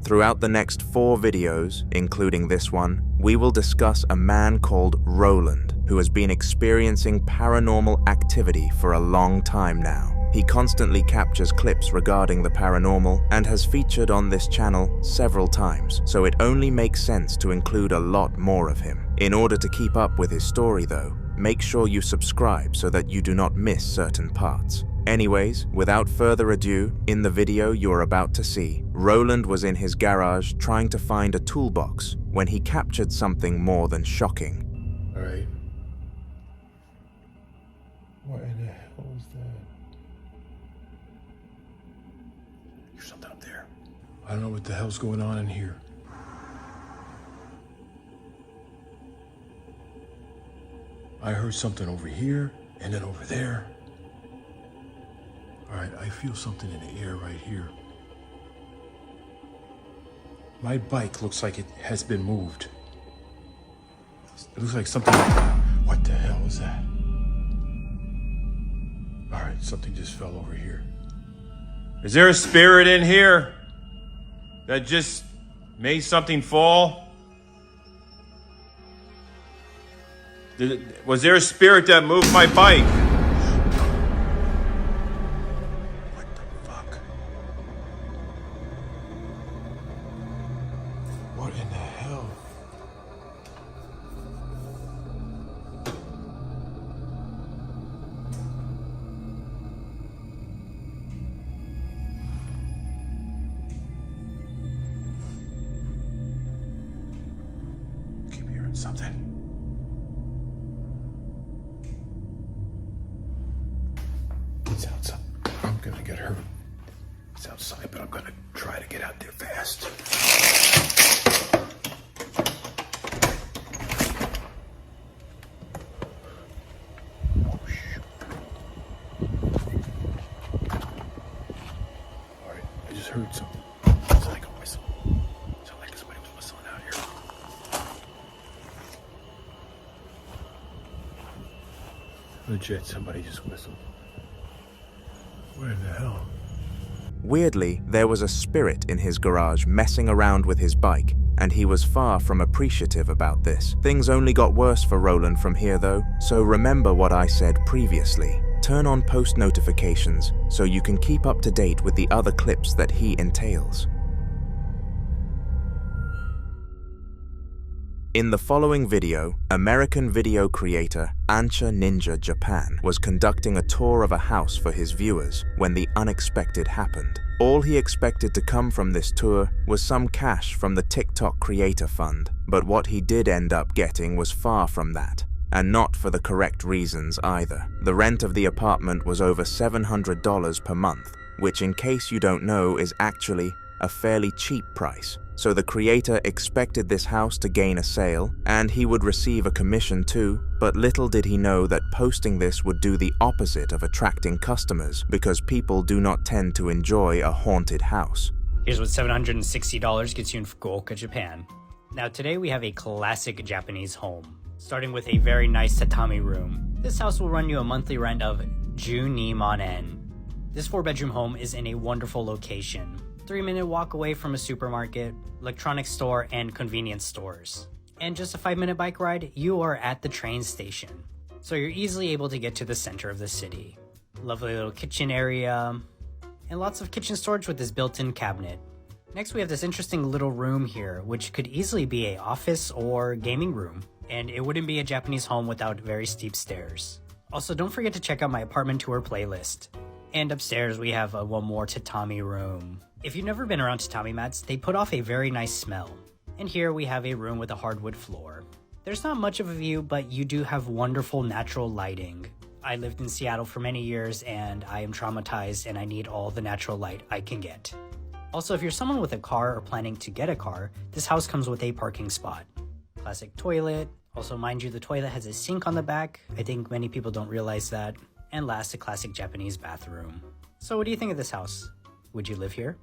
Throughout the next 4 videos, including this one, we will discuss a man called Roland, who has been experiencing paranormal activity for a long time now. He constantly captures clips regarding the paranormal and has featured on this channel several times, so it only makes sense to include a lot more of him. In order to keep up with his story though, make sure you subscribe so that you do not miss certain parts. Anyways, without further ado, in the video you're about to see, Roland was in his garage trying to find a toolbox when he captured something more than shocking. Alright. What in the hell was that? There's something up there. I don't know what the hell's going on in here. I heard something over here and then over there. Alright, I feel something in the air right here. My bike looks like it has been moved. It looks like something... What the hell is that? Alright, something just fell over here. Is there a spirit in here that just made something fall? Was there a spirit that moved my bike? hell? Keep hearing something. It's outside. I'm gonna get hurt. It's outside, but I'm gonna try to get out there fast. Oh, shoot. Alright, I just heard something. It's like a whistle. It sounded like somebody was whistling out here. Legit, somebody just whistled. Where the hell? Weirdly, there was a spirit in his garage messing around with his bike, and he was far from appreciative about this. Things only got worse for Roland from here though, so remember what I said previously. Turn on post notifications so you can keep up to date with the other clips that he entails. In the following video, American video creator Ancha Ninja Japan was conducting a tour of a house for his viewers when the unexpected happened. All he expected to come from this tour was some cash from the TikTok Creator Fund, but what he did end up getting was far from that, and not for the correct reasons either. The rent of the apartment was over $700 per month, which in case you don't know is actually a fairly cheap price. So the creator expected this house to gain a sale, and he would receive a commission too, but little did he know that posting this would do the opposite of attracting customers, because people do not tend to enjoy a haunted house. Here's what $760 gets you in Fukuoka, Japan. Now today we have a classic Japanese home, starting with a very nice tatami room. This house will run you a monthly rent of 12 man. This 4-bedroom home is in a wonderful location. 3-minute walk away from a supermarket, electronics store, and convenience stores. And just a 5-minute bike ride, you are at the train station. So you're easily able to get to the center of the city. Lovely little kitchen area, and lots of kitchen storage with this built-in cabinet. Next we have this interesting little room here, which could easily be an office or gaming room. And it wouldn't be a Japanese home without very steep stairs. Also, don't forget to check out my apartment tour playlist. And upstairs we have one more tatami room. If you've never been around tatami mats, they put off a very nice smell. And here we have a room with a hardwood floor. There's not much of a view, but you do have wonderful natural lighting. I lived in Seattle for many years and I am traumatized and I need all the natural light I can get. Also, if you're someone with a car or planning to get a car, this house comes with a parking spot. Classic toilet. Also, mind you, the toilet has a sink on the back. I think many people don't realize that. And last, a classic Japanese bathroom. So what do you think of this house? Would you live here?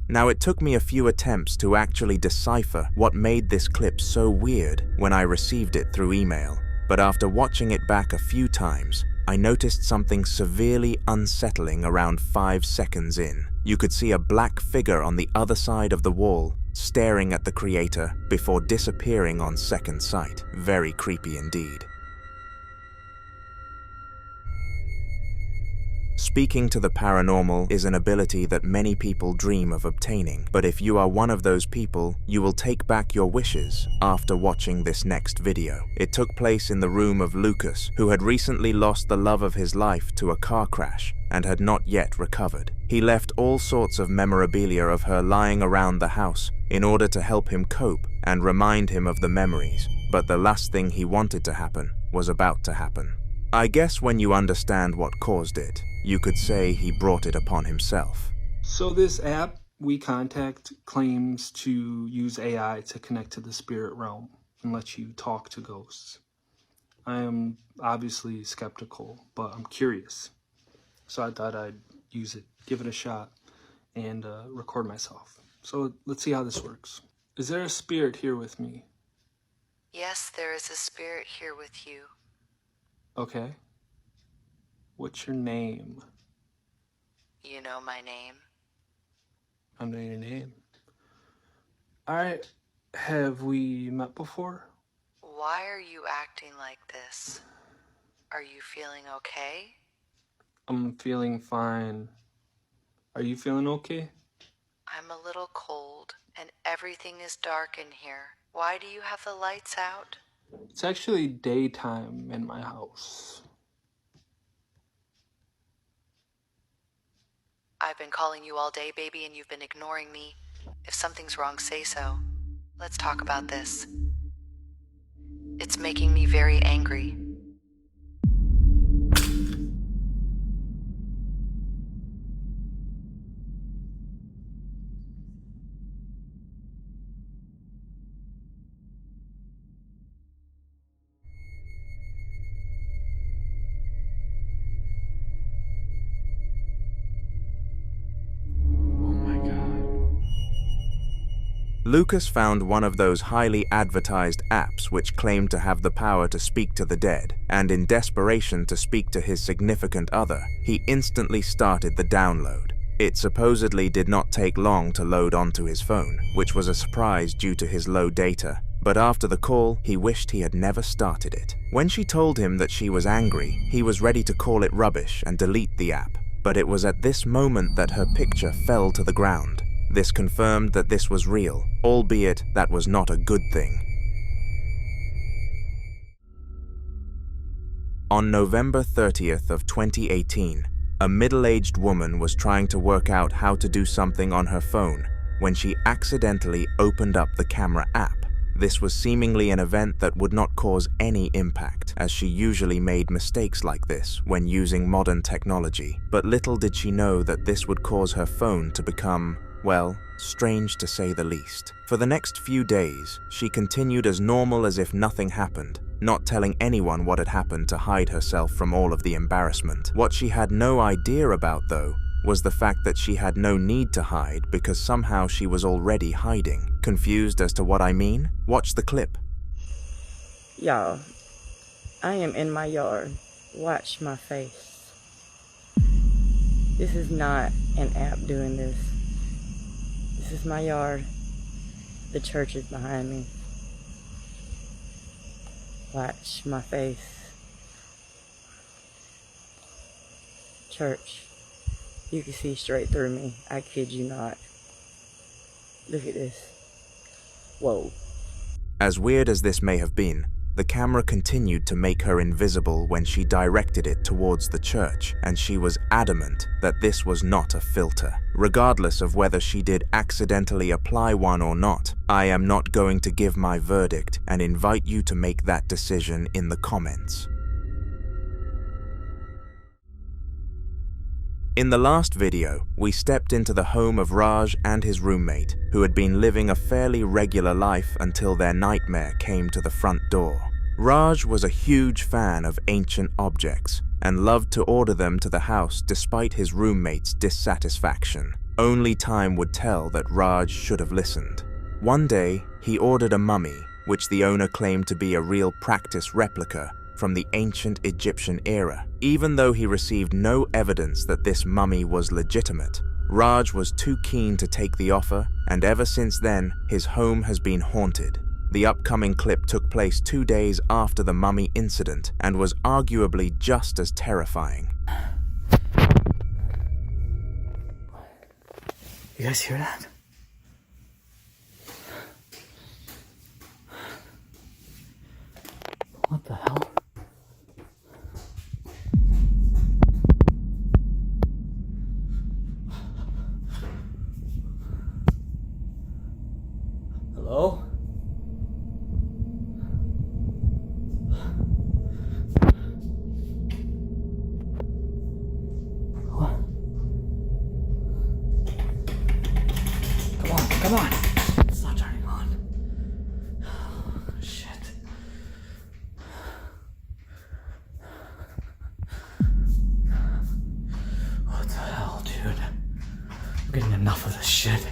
Now it took me a few attempts to actually decipher what made this clip so weird when I received it through email, but after watching it back a few times, I noticed something severely unsettling around 5 seconds in. You could see a black figure on the other side of the wall, staring at the creator before disappearing on second sight. Very creepy indeed. Speaking to the paranormal is an ability that many people dream of obtaining, but if you are one of those people, you will take back your wishes after watching this next video. It took place in the room of Lucas, who had recently lost the love of his life to a car crash and had not yet recovered. He left all sorts of memorabilia of her lying around the house in order to help him cope and remind him of the memories, but the last thing he wanted to happen was about to happen. I guess when you understand what caused it, you could say he brought it upon himself. So this app, WeContact, claims to use AI to connect to the spirit realm and let you talk to ghosts. I am obviously skeptical, but I'm curious. So I thought I'd use it, give it a shot, and record myself. So let's see how this works. Is there a spirit here with me? Yes, there is a spirit here with you. Okay. What's your name? You know my name. I know your name. Alright, have we met before? Why are you acting like this? Are you feeling okay? I'm feeling fine. Are you feeling okay? I'm a little cold And everything is dark in here. Why do you have the lights out? It's actually daytime in my house. I've been calling you all day, baby, and you've been ignoring me. If something's wrong, say so. Let's talk about this. It's making me very angry. Lucas found one of those highly advertised apps which claimed to have the power to speak to the dead, and in desperation to speak to his significant other, he instantly started the download. It supposedly did not take long to load onto his phone, which was a surprise due to his low data, but after the call, he wished he had never started it. When she told him that she was angry, he was ready to call it rubbish and delete the app, but it was at this moment that her picture fell to the ground. This confirmed that this was real, albeit that was not a good thing. On November 30th of 2018, a middle-aged woman was trying to work out how to do something on her phone when she accidentally opened up the camera app. This was seemingly an event that would not cause any impact, as she usually made mistakes like this when using modern technology, but little did she know that this would cause her phone to become, well, strange to say the least. For the next few days, she continued as normal as if nothing happened, not telling anyone what had happened to hide herself from all of the embarrassment. What she had no idea about, though, was the fact that she had no need to hide because somehow she was already hiding. Confused as to what I mean? Watch the clip. Y'all, I am in my yard. Watch my face. This is not an app doing this. This is my yard. The church is behind me. Watch my face. Church, you can see straight through me. I kid you not. Look at this. Whoa. As weird as this may have been, the camera continued to make her invisible when she directed it towards the church, and she was adamant that this was not a filter. Regardless of whether she did accidentally apply one or not, I am not going to give my verdict and invite you to make that decision in the comments. In the last video, we stepped into the home of Raj and his roommate, who had been living a fairly regular life until their nightmare came to the front door. Raj was a huge fan of ancient objects and loved to order them to the house despite his roommate's dissatisfaction. Only time would tell that Raj should have listened. One day, he ordered a mummy, which the owner claimed to be a real practice replica from the ancient Egyptian era. Even though he received no evidence that this mummy was legitimate, Raj was too keen to take the offer, and ever since then, his home has been haunted. The upcoming clip took place 2 days after the mummy incident and was arguably just as terrifying. You guys hear that? What the hell? Hello? Come on. It's not turning on. Shit. What the hell, dude? I'm getting enough of this shit.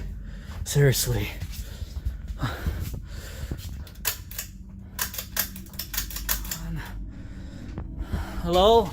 Seriously. Hello?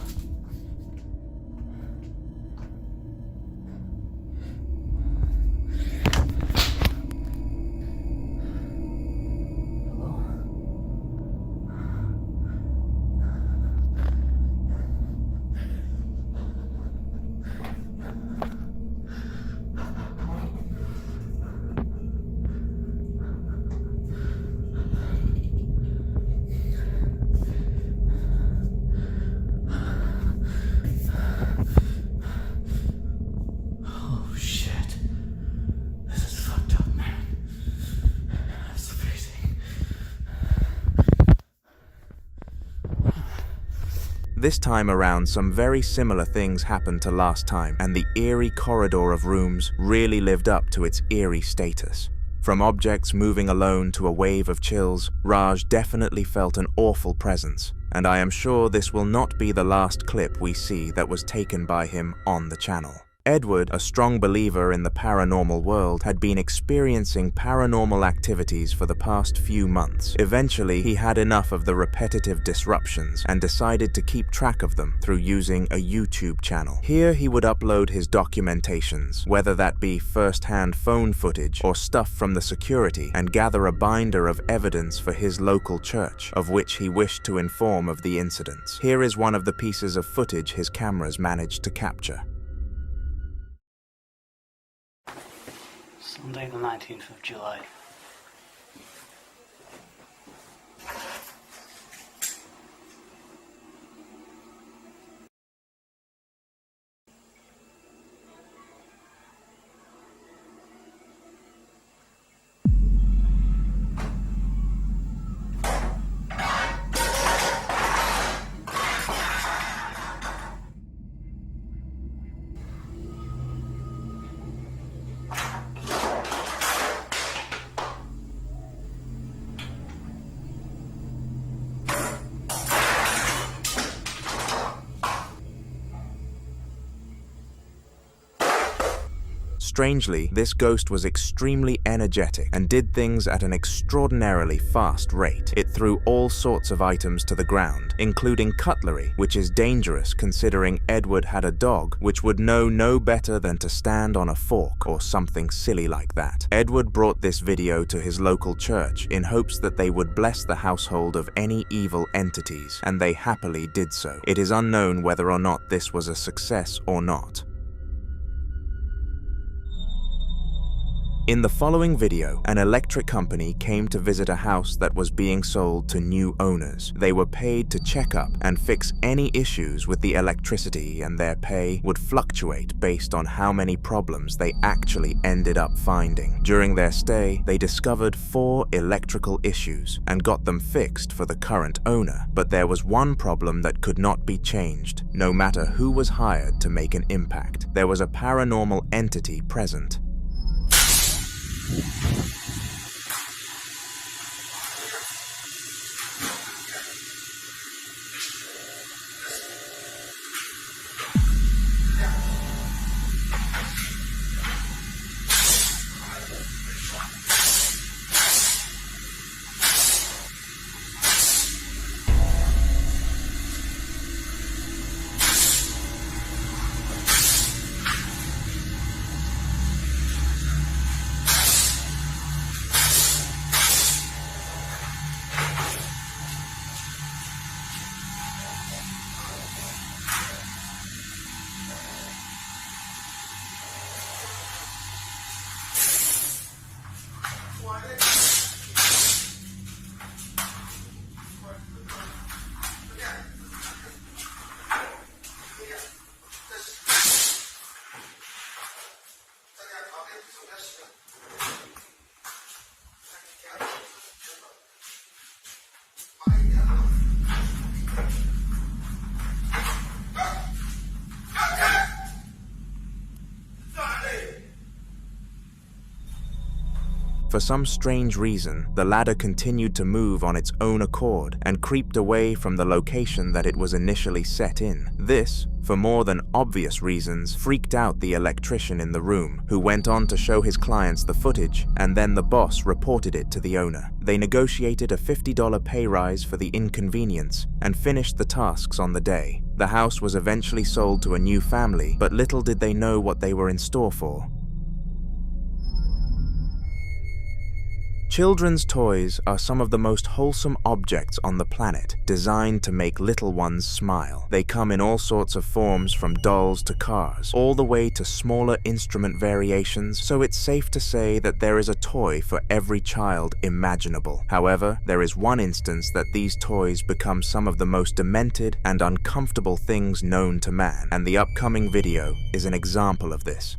This time around, some very similar things happened to last time, and the eerie corridor of rooms really lived up to its eerie status. From objects moving alone to a wave of chills, Raj definitely felt an awful presence, and I am sure this will not be the last clip we see that was taken by him on the channel. Edward, a strong believer in the paranormal world, had been experiencing paranormal activities for the past few months. Eventually, he had enough of the repetitive disruptions and decided to keep track of them through using a YouTube channel. Here he would upload his documentations, whether that be first-hand phone footage or stuff from the security, and gather a binder of evidence for his local church, of which he wished to inform of the incidents. Here is one of the pieces of footage his cameras managed to capture. Sunday the 19th of July. Strangely, this ghost was extremely energetic and did things at an extraordinarily fast rate. It threw all sorts of items to the ground, including cutlery, which is dangerous considering Edward had a dog which would know no better than to stand on a fork or something silly like that. Edward brought this video to his local church in hopes that they would bless the household of any evil entities, and they happily did so. It is unknown whether or not this was a success or not. In the following video, an electric company came to visit a house that was being sold to new owners. They were paid to check up and fix any issues with the electricity, and their pay would fluctuate based on how many problems they actually ended up finding. During their stay, they discovered 4 electrical issues and got them fixed for the current owner. But there was one problem that could not be changed, no matter who was hired to make an impact. There was a paranormal entity present. For some strange reason, the ladder continued to move on its own accord and creeped away from the location that it was initially set in. This, for more than obvious reasons, freaked out the electrician in the room, who went on to show his clients the footage, and then the boss reported it to the owner. They negotiated a $50 pay rise for the inconvenience and finished the tasks on the day. The house was eventually sold to a new family, but little did they know what they were in store for. Children's toys are some of the most wholesome objects on the planet, designed to make little ones smile. They come in all sorts of forms, from dolls to cars, all the way to smaller instrument variations, so it's safe to say that there is a toy for every child imaginable. However, there is one instance that these toys become some of the most demented and uncomfortable things known to man, and the upcoming video is an example of this.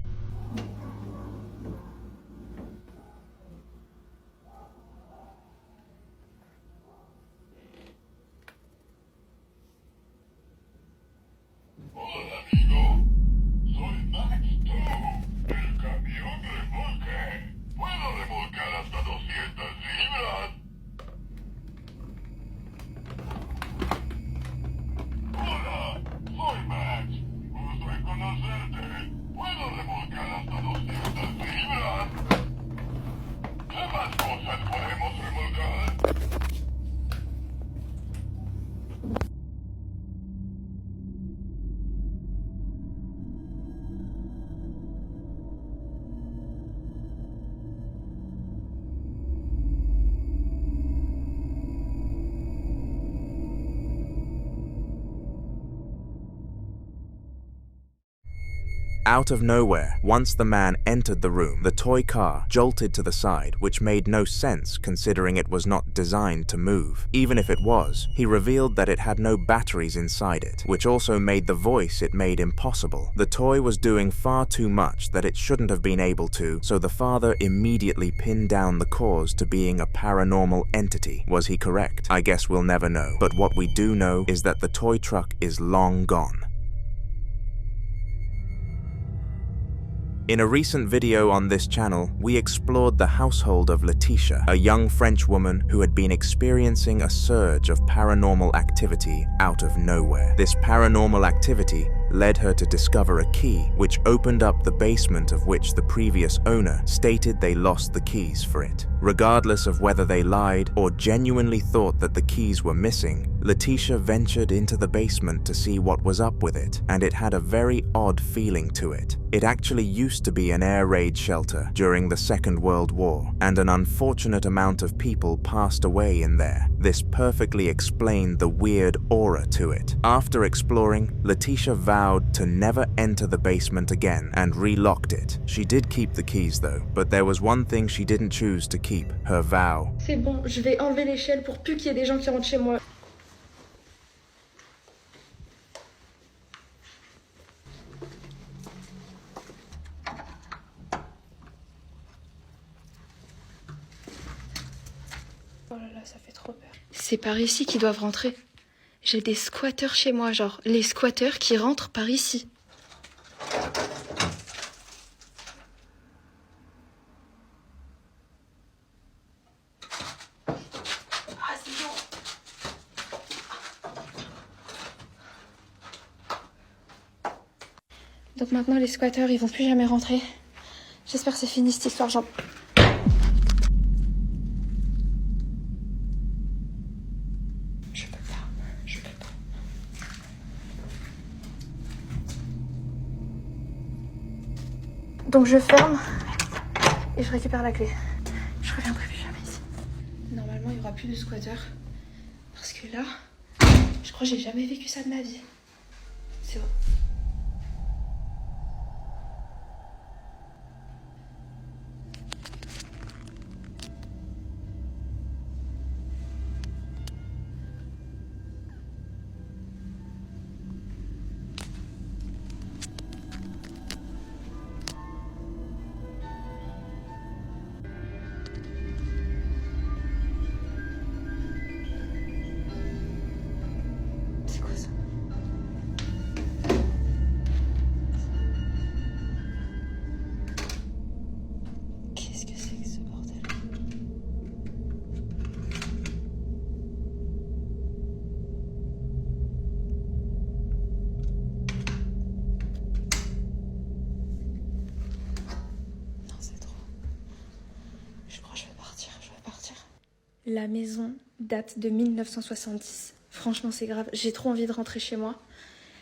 Out of nowhere, once the man entered the room, the toy car jolted to the side, which made no sense considering it was not designed to move. Even if it was, he revealed that it had no batteries inside it, which also made the voice it made impossible. The toy was doing far too much that it shouldn't have been able to, so the father immediately pinned down the cause to being a paranormal entity. Was he correct? I guess we'll never know, but what we do know is that the toy truck is long gone. In a recent video on this channel, we explored the household of Letitia, a young French woman who had been experiencing a surge of paranormal activity out of nowhere. This paranormal activity led her to discover a key which opened up the basement of which the previous owner stated they lost the keys for it. Regardless of whether they lied or genuinely thought that the keys were missing, Letitia ventured into the basement to see what was up with it, and it had a very odd feeling to it. It actually used to be an air raid shelter during the Second World War, and an unfortunate amount of people passed away in there. This perfectly explained the weird aura to it. After exploring, Letitia vowed to never enter the basement again and relocked it. She did keep the keys though, but there was one thing she didn't choose to keep: her vow. C'est bon, je vais enlever l'échelle pour plus qu'il y ait des gens qui rentrent chez moi. Oh là là, ça fait trop peur. C'est par ici qu'ils doivent rentrer. J'ai des squatteurs chez moi, genre les squatteurs qui rentrent par ici. Ah, c'est bon. Donc maintenant les squatteurs ils vont plus jamais rentrer. J'espère que c'est fini cette histoire, genre. Donc je ferme et je récupère la clé. Je reviendrai plus jamais ici. Normalement il n'y aura plus de squatteurs. Parce que là, je crois que j'ai jamais vécu ça de ma vie. C'est bon. La maison date de 1970. Franchement, c'est grave. J'ai trop envie de rentrer chez moi.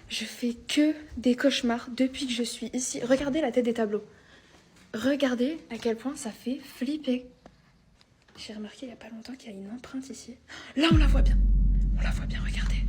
Je fais que des cauchemars depuis que je suis ici. Regardez la tête des tableaux. Regardez à quel point ça fait flipper. J'ai remarqué il n'y a pas longtemps qu'il y a une empreinte ici. Là, on la voit bien. On la voit bien, regardez.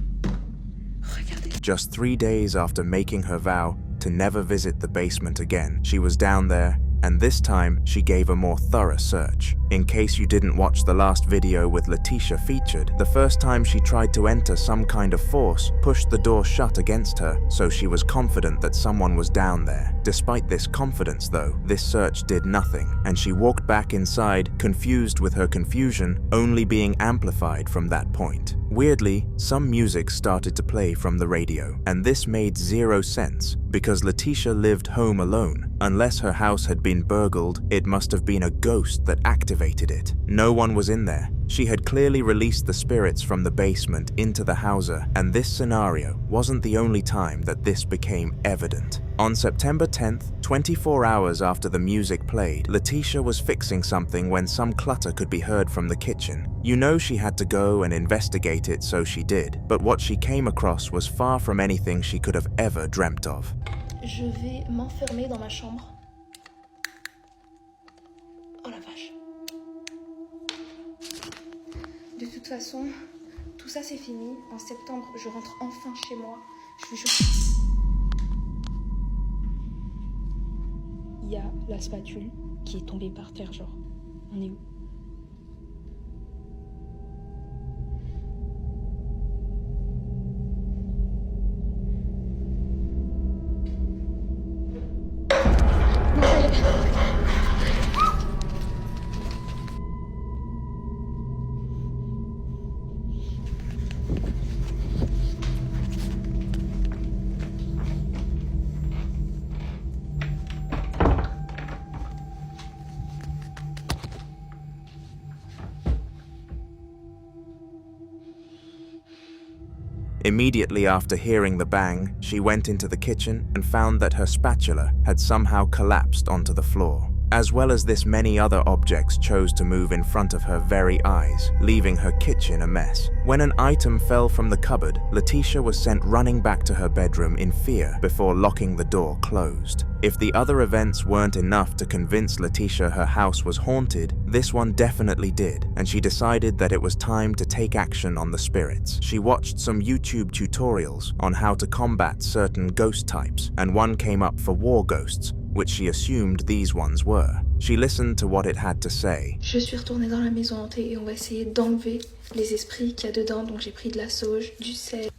Regardez. Just 3 days after making her vow to never visit the basement again, she was down there, and this time she gave a more thorough search. In case you didn't watch the last video with Letitia featured, the first time she tried to enter, some kind of force pushed the door shut against her, so she was confident that someone was down there. Despite this confidence though, this search did nothing, and she walked back inside, confused with her confusion only being amplified from that point. Weirdly, some music started to play from the radio, and this made zero sense, because Letitia lived home alone. Unless her house had been burgled, it must have been a ghost that activated it. No one was in there. She had clearly released the spirits from the basement into the houser, and this scenario wasn't the only time that this became evident. On September 10th, 24 hours after the music played, Letitia was fixing something when some clutter could be heard from the kitchen. You know she had to go and investigate it, so she did, but what she came across was far from anything she could have ever dreamt of. Je vais m'enfermer dans ma chambre. Oh la vache. De toute façon, tout ça c'est fini. En septembre, je rentre enfin chez moi. Je suis il y a la spatule qui est tombée par terre, genre. On est où? Immediately after hearing the bang, she went into the kitchen and found that her spatula had somehow collapsed onto the floor. As well as this, many other objects chose to move in front of her very eyes, leaving her kitchen a mess. When an item fell from the cupboard, Letitia was sent running back to her bedroom in fear before locking the door closed. If the other events weren't enough to convince Letitia her house was haunted, this one definitely did, and she decided that it was time to take action on the spirits. She watched some YouTube tutorials on how to combat certain ghost types, and one came up for war ghosts, which she assumed these ones were. She listened to what it had to say. Je suis retournée dans la maison hantée et on va essayer d'enlever les esprits qu'il y a dedans. Donc j'ai pris de la sauge, du sel.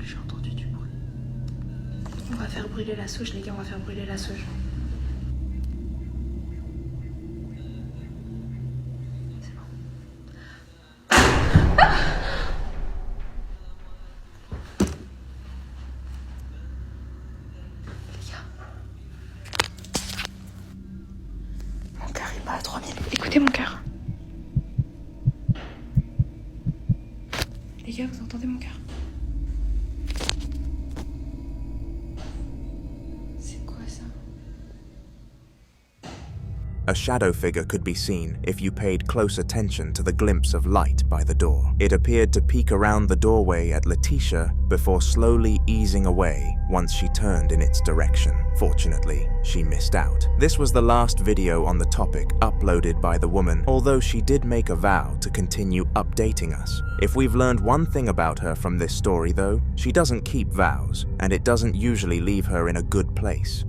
J'ai entendu du bruit. On va faire brûler la sauge, les gars, on va faire brûler la sauge. C'est bon. Les gars. Mon cœur il bat à 3000. Écoutez mon cœur. Les gars, vous entendez mon cœur? A shadow figure could be seen if you paid close attention to the glimpse of light by the door. It appeared to peek around the doorway at Letitia before slowly easing away once she turned in its direction. Fortunately, she missed out. This was the last video on the topic uploaded by the woman, although she did make a vow to continue updating us. If we've learned one thing about her from this story though, she doesn't keep vows, and it doesn't usually leave her in a good place.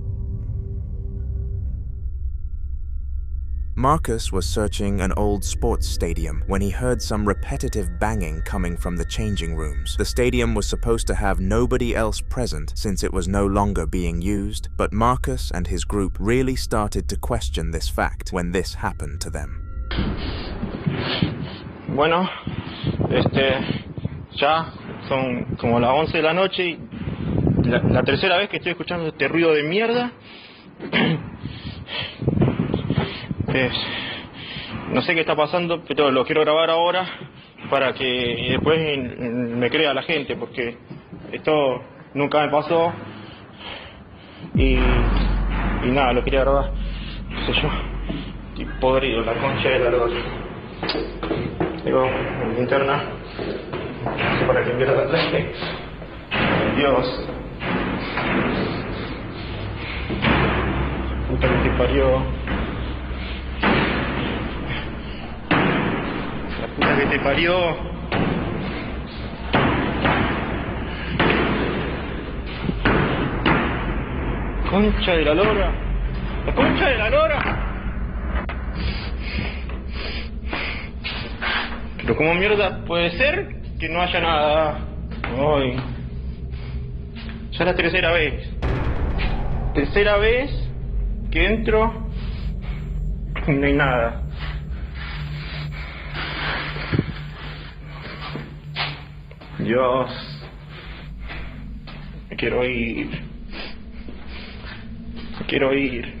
Marcus was searching an old sports stadium when he heard some repetitive banging coming from the changing rooms. The stadium was supposed to have nobody else present since it was no longer being used, but Marcus and his group really started to question this fact when this happened to them. Bueno, ya son como las 11 de la noche y la tercera vez que estoy escuchando este ruido de mierda. No sé qué está pasando, pero lo quiero grabar ahora para que después me crea la gente, porque esto nunca me pasó y nada, lo quería grabar, qué sé yo, estoy podrido, la concha de la lora. Tengo mi linterna, no sé para qué quiero darle. Dios, puta que te parió. Puta que te parió. Concha de la lora. La concha de la lora. Pero como mierda puede ser que no haya nada. Ay. Ya es la tercera vez. Tercera vez que entro y no hay nada. Dios, me quiero ir. Me quiero ir.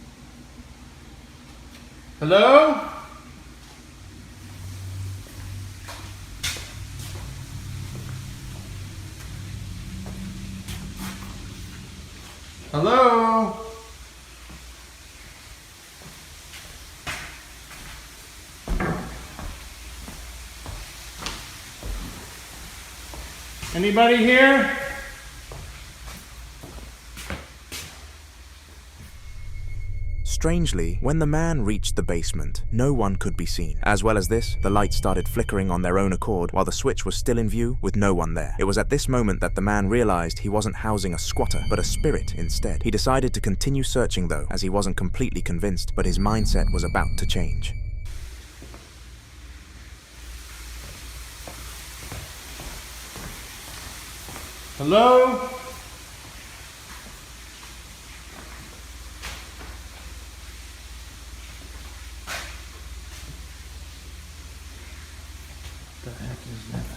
Hello? Hello? Anybody here? Strangely, when the man reached the basement, no one could be seen. As well as this, the lights started flickering on their own accord while the switch was still in view with no one there. It was at this moment that the man realized he wasn't housing a squatter, but a spirit instead. He decided to continue searching though, as he wasn't completely convinced, but his mindset was about to change. Hello? The heck is that?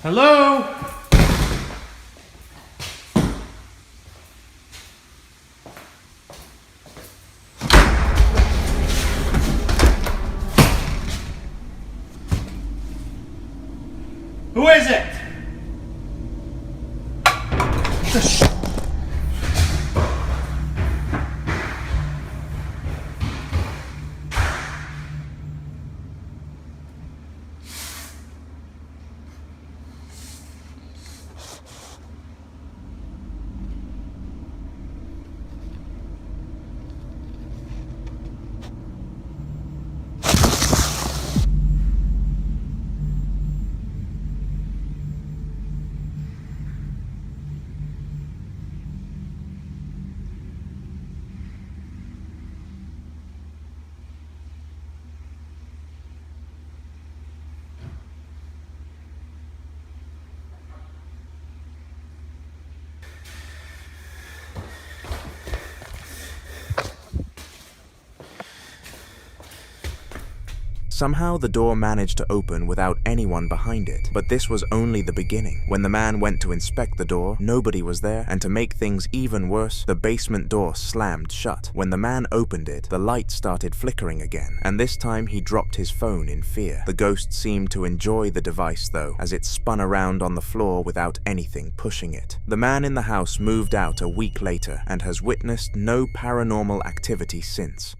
Hello? Who is it? Somehow the door managed to open without anyone behind it, but this was only the beginning. When the man went to inspect the door, nobody was there, and to make things even worse, the basement door slammed shut. When the man opened it, the light started flickering again, and this time he dropped his phone in fear. The ghost seemed to enjoy the device though, as it spun around on the floor without anything pushing it. The man in the house moved out a week later and has witnessed no paranormal activity since.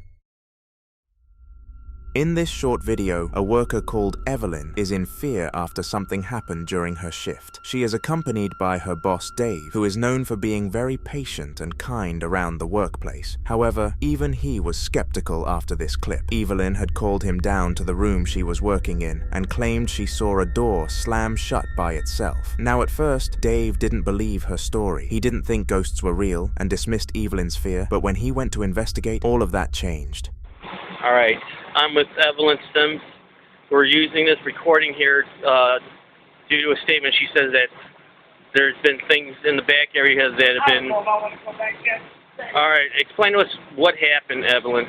In this short video, a worker called Evelyn is in fear after something happened during her shift. She is accompanied by her boss Dave, who is known for being very patient and kind around the workplace. However, even he was skeptical after this clip. Evelyn had called him down to the room she was working in and claimed she saw a door slam shut by itself. Now at first, Dave didn't believe her story. He didn't think ghosts were real and dismissed Evelyn's fear, but when he went to investigate, all of that changed. All right, I'm with Evelyn Sims. We're using this recording here due to a statement. She says that there's been things in the back area that have been... All right, explain to us what happened, Evelyn.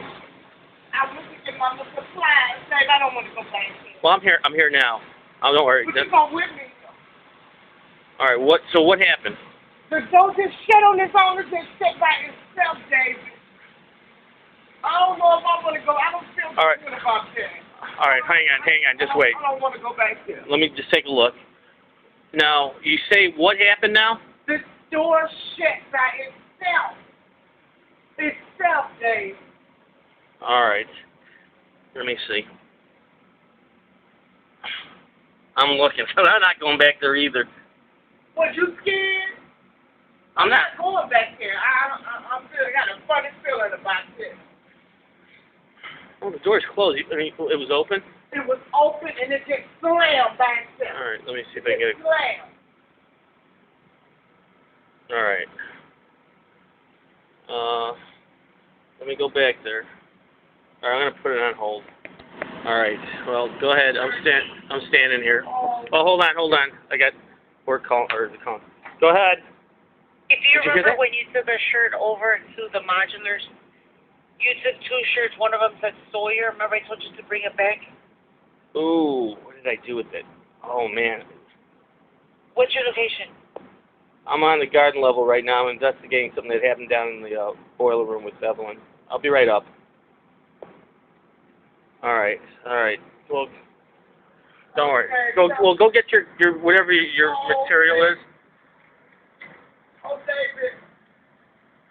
I was looking at my supplies, and I don't want to go back there. Well, I'm here now. Oh, don't worry. But you come with me. All right, what happened? The door just shut on its own and just sit by itself, David. I don't know if I want to go. I don't feel good about that. All right, hang on, just wait. I don't want to go back there. Let me just take a look. Now, you say what happened now? The door shut by itself. Itself, Dave. All right. Let me see. I'm looking. I'm not going back there either. Was you scared? I'm not going back there. I got a funny feeling about this. Oh, the door's closed. I mean, it was open? It was open and it just slammed by itself. All right, let me see if I can get it. Slammed. All right. Let me go back there. All right, I'm gonna put it on hold. All right. Well, go ahead. I'm standing here. Oh, hold on. I got work call or the call. Go ahead. If you remember when you took a shirt over to the modulars, you took two shirts. One of them said Sawyer. Remember I told you to bring it back? Ooh, what did I do with it? Oh, man. What's your location? I'm on the garden level right now. I'm investigating something that happened down in the boiler room with Evelyn. I'll be right up. All right. Well, don't worry. Go get your whatever your material is. Oh, David.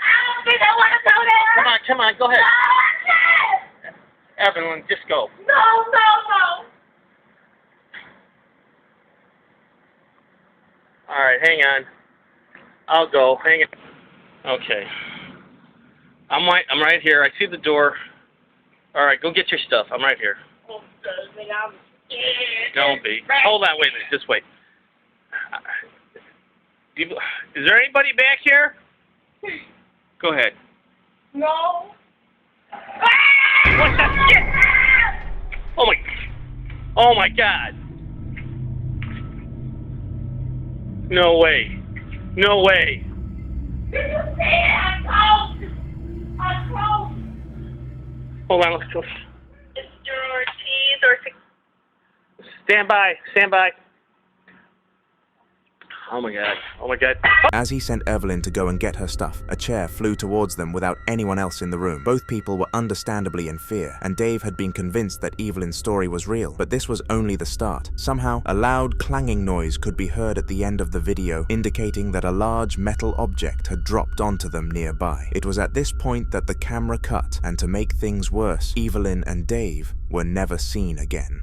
I don't think I want to go there. Come on, go ahead. Evelyn, just go. No. All right, hang on. I'll go. Hang on. Okay. I'm right here. I see the door. All right, go get your stuff. I'm right here. Oh, David, I'm scared. Don't be. Hold on. Wait a minute. Just wait. Is there anybody back here? Go ahead. No. What the shit? Oh my God. No way. Did you see it? I'm close. Hold on, let's go. Mr. Ortiz or... Stand by. Oh my God. As he sent Evelyn to go and get her stuff, a chair flew towards them without anyone else in the room. Both people were understandably in fear, and Dave had been convinced that Evelyn's story was real. But this was only the start. Somehow, a loud clanging noise could be heard at the end of the video, indicating that a large metal object had dropped onto them nearby. It was at this point that the camera cut, and to make things worse, Evelyn and Dave were never seen again.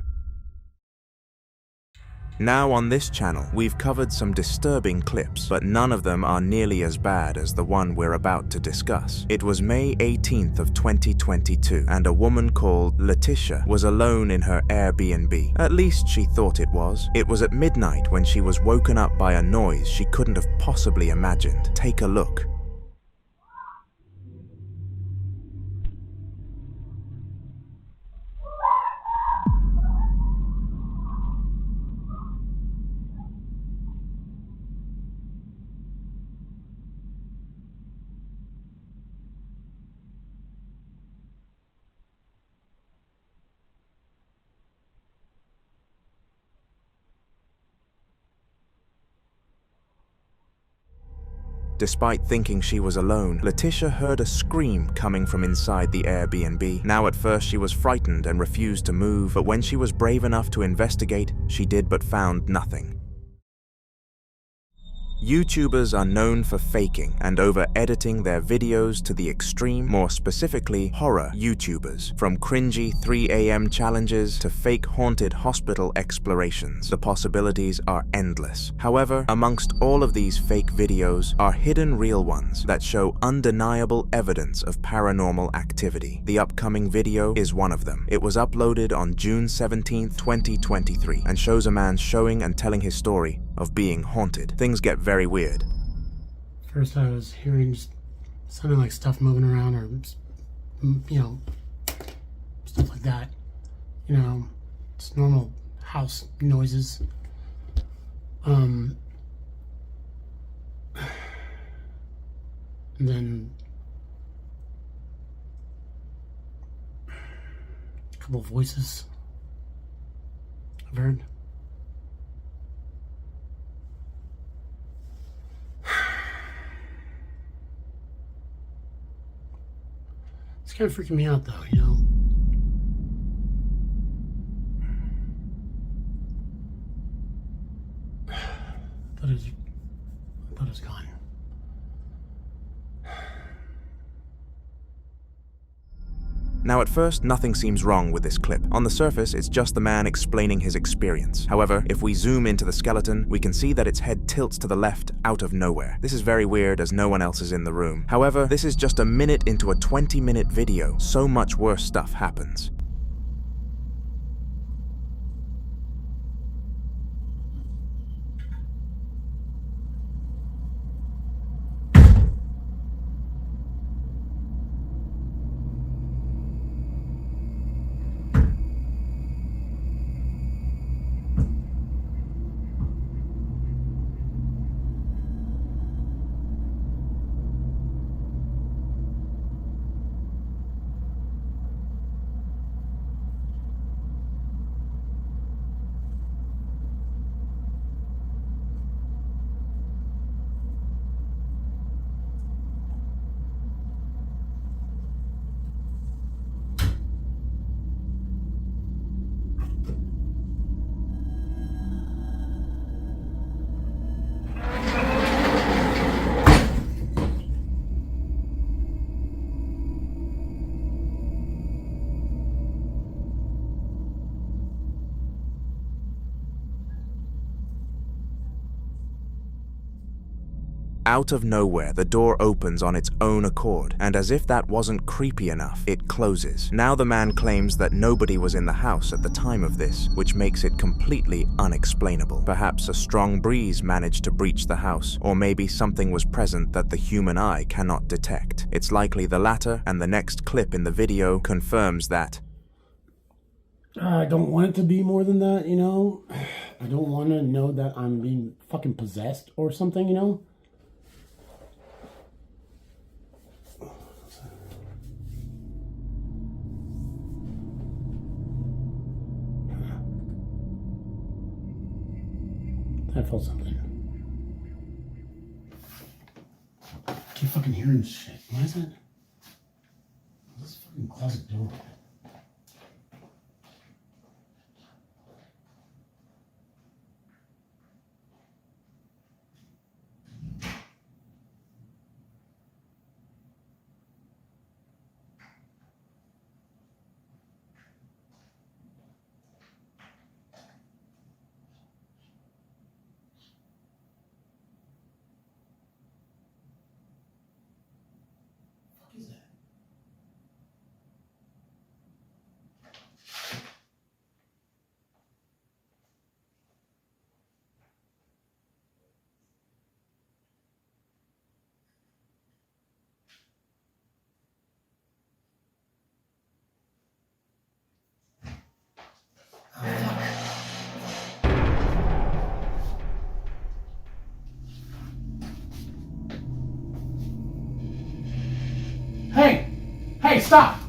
Now on this channel, we've covered some disturbing clips, but none of them are nearly as bad as the one we're about to discuss. It was May 18th of 2022, and a woman called Letitia was alone in her Airbnb. At least she thought it was. It was at midnight when she was woken up by a noise she couldn't have possibly imagined. Take a look. Despite thinking she was alone, Letitia heard a scream coming from inside the Airbnb. Now at first she was frightened and refused to move, but when she was brave enough to investigate, she did but found nothing. YouTubers are known for faking and over-editing their videos to the extreme, more specifically horror YouTubers. From cringy 3 AM challenges to fake haunted hospital explorations, the possibilities are endless. However, amongst all of these fake videos are hidden real ones that show undeniable evidence of paranormal activity. The upcoming video is one of them. It was uploaded on June 17th, 2023 and shows a man showing and telling his story of being haunted. Things get very weird. First I was hearing just something like stuff moving around or, you know, stuff like that. You know, it's normal house noises. And then a couple of voices I've heard. It's kind of freaking me out though, you know. I thought it was gone. Now at first, nothing seems wrong with this clip. On the surface, it's just the man explaining his experience. However, if we zoom into the skeleton, we can see that its head tilts to the left out of nowhere. This is very weird as no one else is in the room. However, this is just a minute into a 20-minute video. So much worse stuff happens. Out of nowhere, the door opens on its own accord, and as if that wasn't creepy enough, it closes. Now the man claims that nobody was in the house at the time of this, which makes it completely unexplainable. Perhaps a strong breeze managed to breach the house, or maybe something was present that the human eye cannot detect. It's likely the latter, and the next clip in the video confirms that. I don't want it to be more than that, you know? I don't want to know that I'm being fucking possessed or something, you know? I felt something. I keep fucking hearing shit. Why is that? This fucking closet door. Hey! Hey, stop!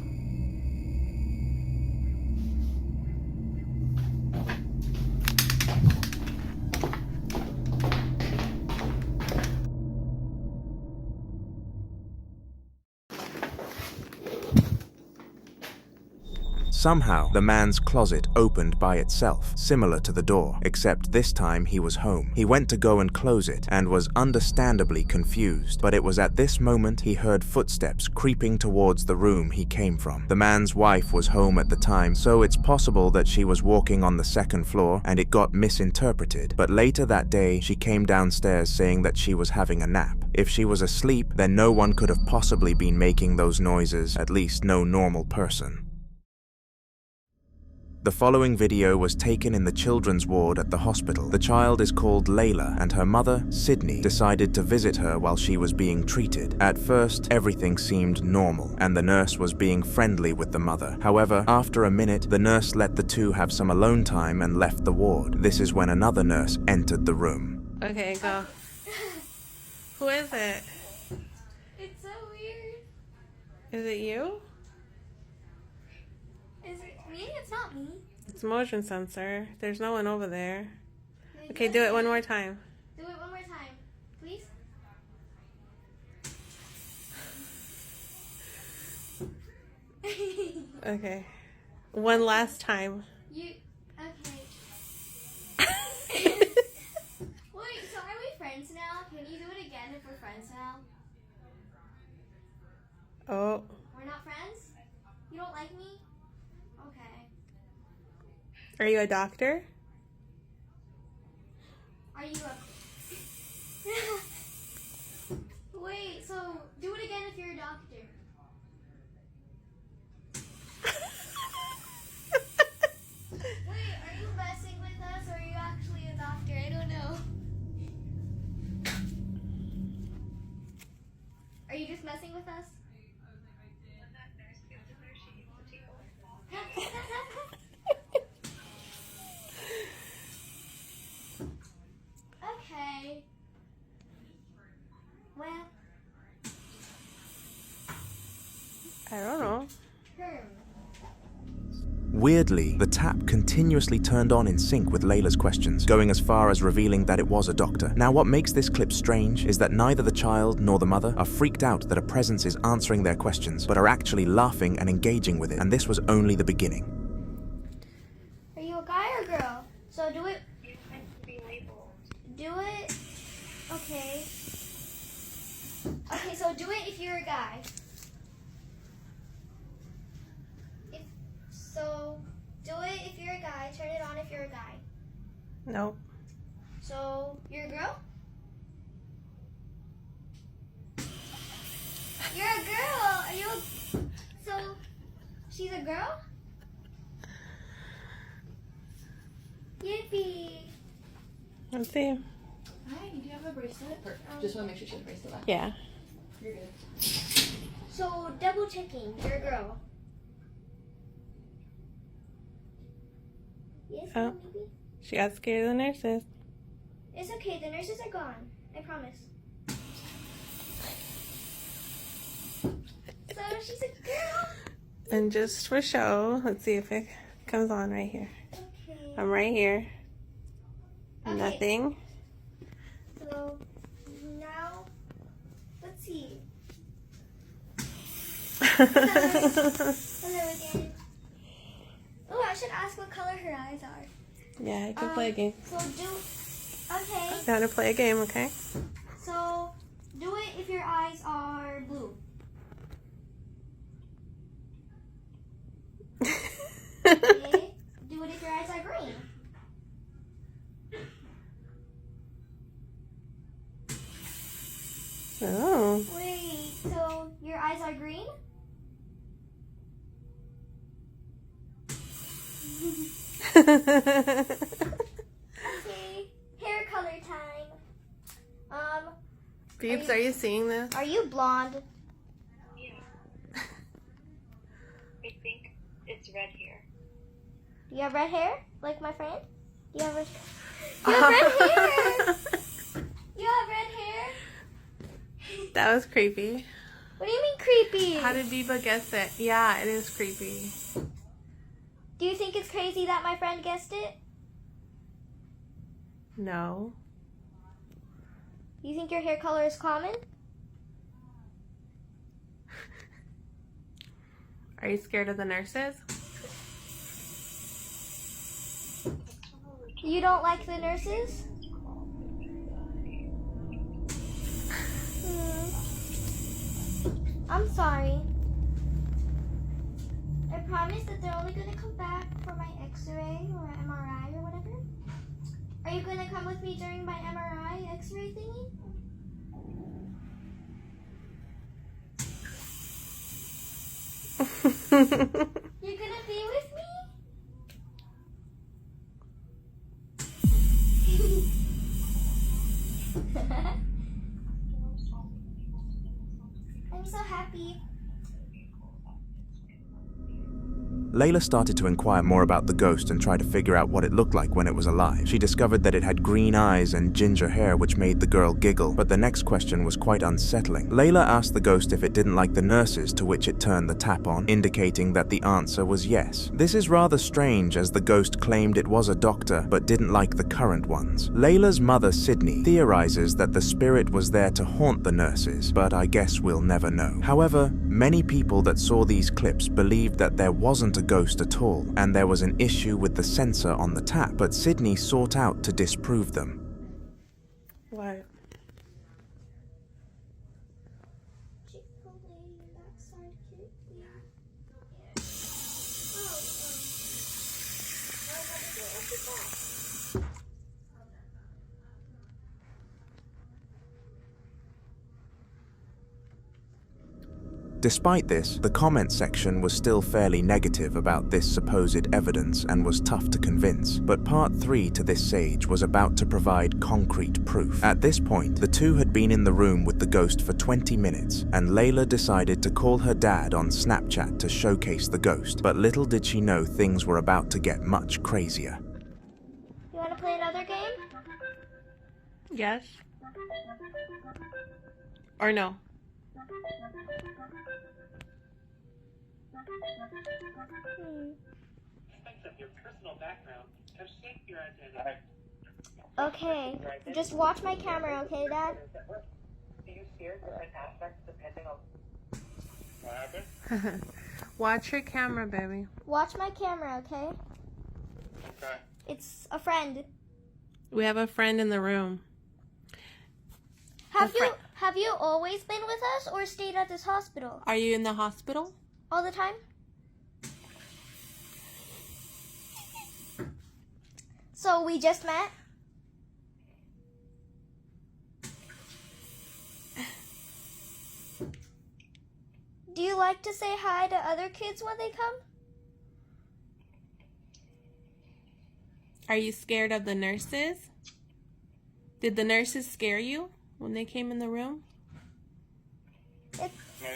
Somehow, the man's closet opened by itself, similar to the door, except this time he was home. He went to go and close it, and was understandably confused, but it was at this moment he heard footsteps creeping towards the room he came from. The man's wife was home at the time, so it's possible that she was walking on the second floor and it got misinterpreted, but later that day she came downstairs saying that she was having a nap. If she was asleep, then no one could have possibly been making those noises, at least no normal person. The following video was taken in the children's ward at the hospital. The child is called Layla, and her mother, Sydney, decided to visit her while she was being treated. At first, everything seemed normal, and the nurse was being friendly with the mother. However, after a minute, the nurse let the two have some alone time and left the ward. This is when another nurse entered the room. Okay, go. Who is it? It's so weird. Is it you? Is it me? It's not me. It's motion sensor. There's no one over there. Okay, do it one more time. Do it one more time, please. Okay. One last time. Okay. Wait, so are we friends now? Can you do it again if we're friends now? Oh. We're not friends? You don't like me? Okay. Are you a doctor? Are you a... Wait, so do it again if you're a doctor. Wait, are you messing with us or are you actually a doctor? I don't know. Are you just messing with us? Okay. Well. I don't know. Weirdly, the tap continuously turned on in sync with Layla's questions, going as far as revealing that it was a doctor. Now, what makes this clip strange is that neither the child nor the mother are freaked out that a presence is answering their questions, but are actually laughing and engaging with it, and this was only the beginning. Are you a guy or girl? So do it. Do it. Okay. Okay, so do it if you're a guy. So do it if you're a guy. Turn it on if you're a guy. Nope. So you're a girl? She's a girl? Yippee! Let's see. Hi, do you have a bracelet? Just want to make sure she has a bracelet on. Yeah. You're good. So, double checking. You're a girl. Yes, Oh. maybe? She got scared of the nurses. It's okay. The nurses are gone. I promise. So, she's a girl. And just for show, let's see if it comes on right here. Okay. I'm right here. Okay. Nothing. So, now, let's see. Hello again. Oh, I should ask what color her eyes are. Yeah, I can play a game. So okay. Now to play a game, okay? So do it if your eyes are blue. Okay. Do it if your eyes are green. Oh. Wait, so your eyes are green? Okay, hair color time. Beeps, are you seeing this? Are you blonde? Yeah. I think it's red hair. Do you have red hair, like my friend? Do you have red? You have red hair. You have red hair. That was creepy. What do you mean creepy? How did Biba guess it? Yeah, it is creepy. Do you think it's crazy that my friend guessed it? No. You think your hair color is common? Are you scared of the nurses? You don't like the nurses? I'm sorry. I promise that they're only going to come back for my x-ray or MRI or whatever. Are you going to come with me during my MRI x-ray thingy? You're going to be with me? I'm so happy. Layla started to inquire more about the ghost and try to figure out what it looked like when it was alive. She discovered that it had green eyes and ginger hair, which made the girl giggle, but the next question was quite unsettling. Layla asked the ghost if it didn't like the nurses, to which it turned the tap on, indicating that the answer was yes. This is rather strange, as the ghost claimed it was a doctor, but didn't like the current ones. Layla's mother, Sydney, theorizes that the spirit was there to haunt the nurses, but I guess we'll never know. However, many people that saw these clips believed that there wasn't a ghost at all, and there was an issue with the sensor on the tap, but Sydney sought out to disprove them. What? Despite this, the comment section was still fairly negative about this supposed evidence and was tough to convince, but part 3 to this sage was about to provide concrete proof. At this point, the two had been in the room with the ghost for 20 minutes, and Layla decided to call her dad on Snapchat to showcase the ghost, but little did she know things were about to get much crazier. You want to play another game? Yes. Or no? Okay, just watch my camera, okay, Dad? Watch your camera, baby. Watch my camera, okay? Okay. It's a friend. We have a friend in the room. Have you always been with us or stayed at this hospital? Are you in the hospital? All the time? So we just met? Do you like to say hi to other kids when they come? Are you scared of the nurses? Did the nurses scare you when they came in the room?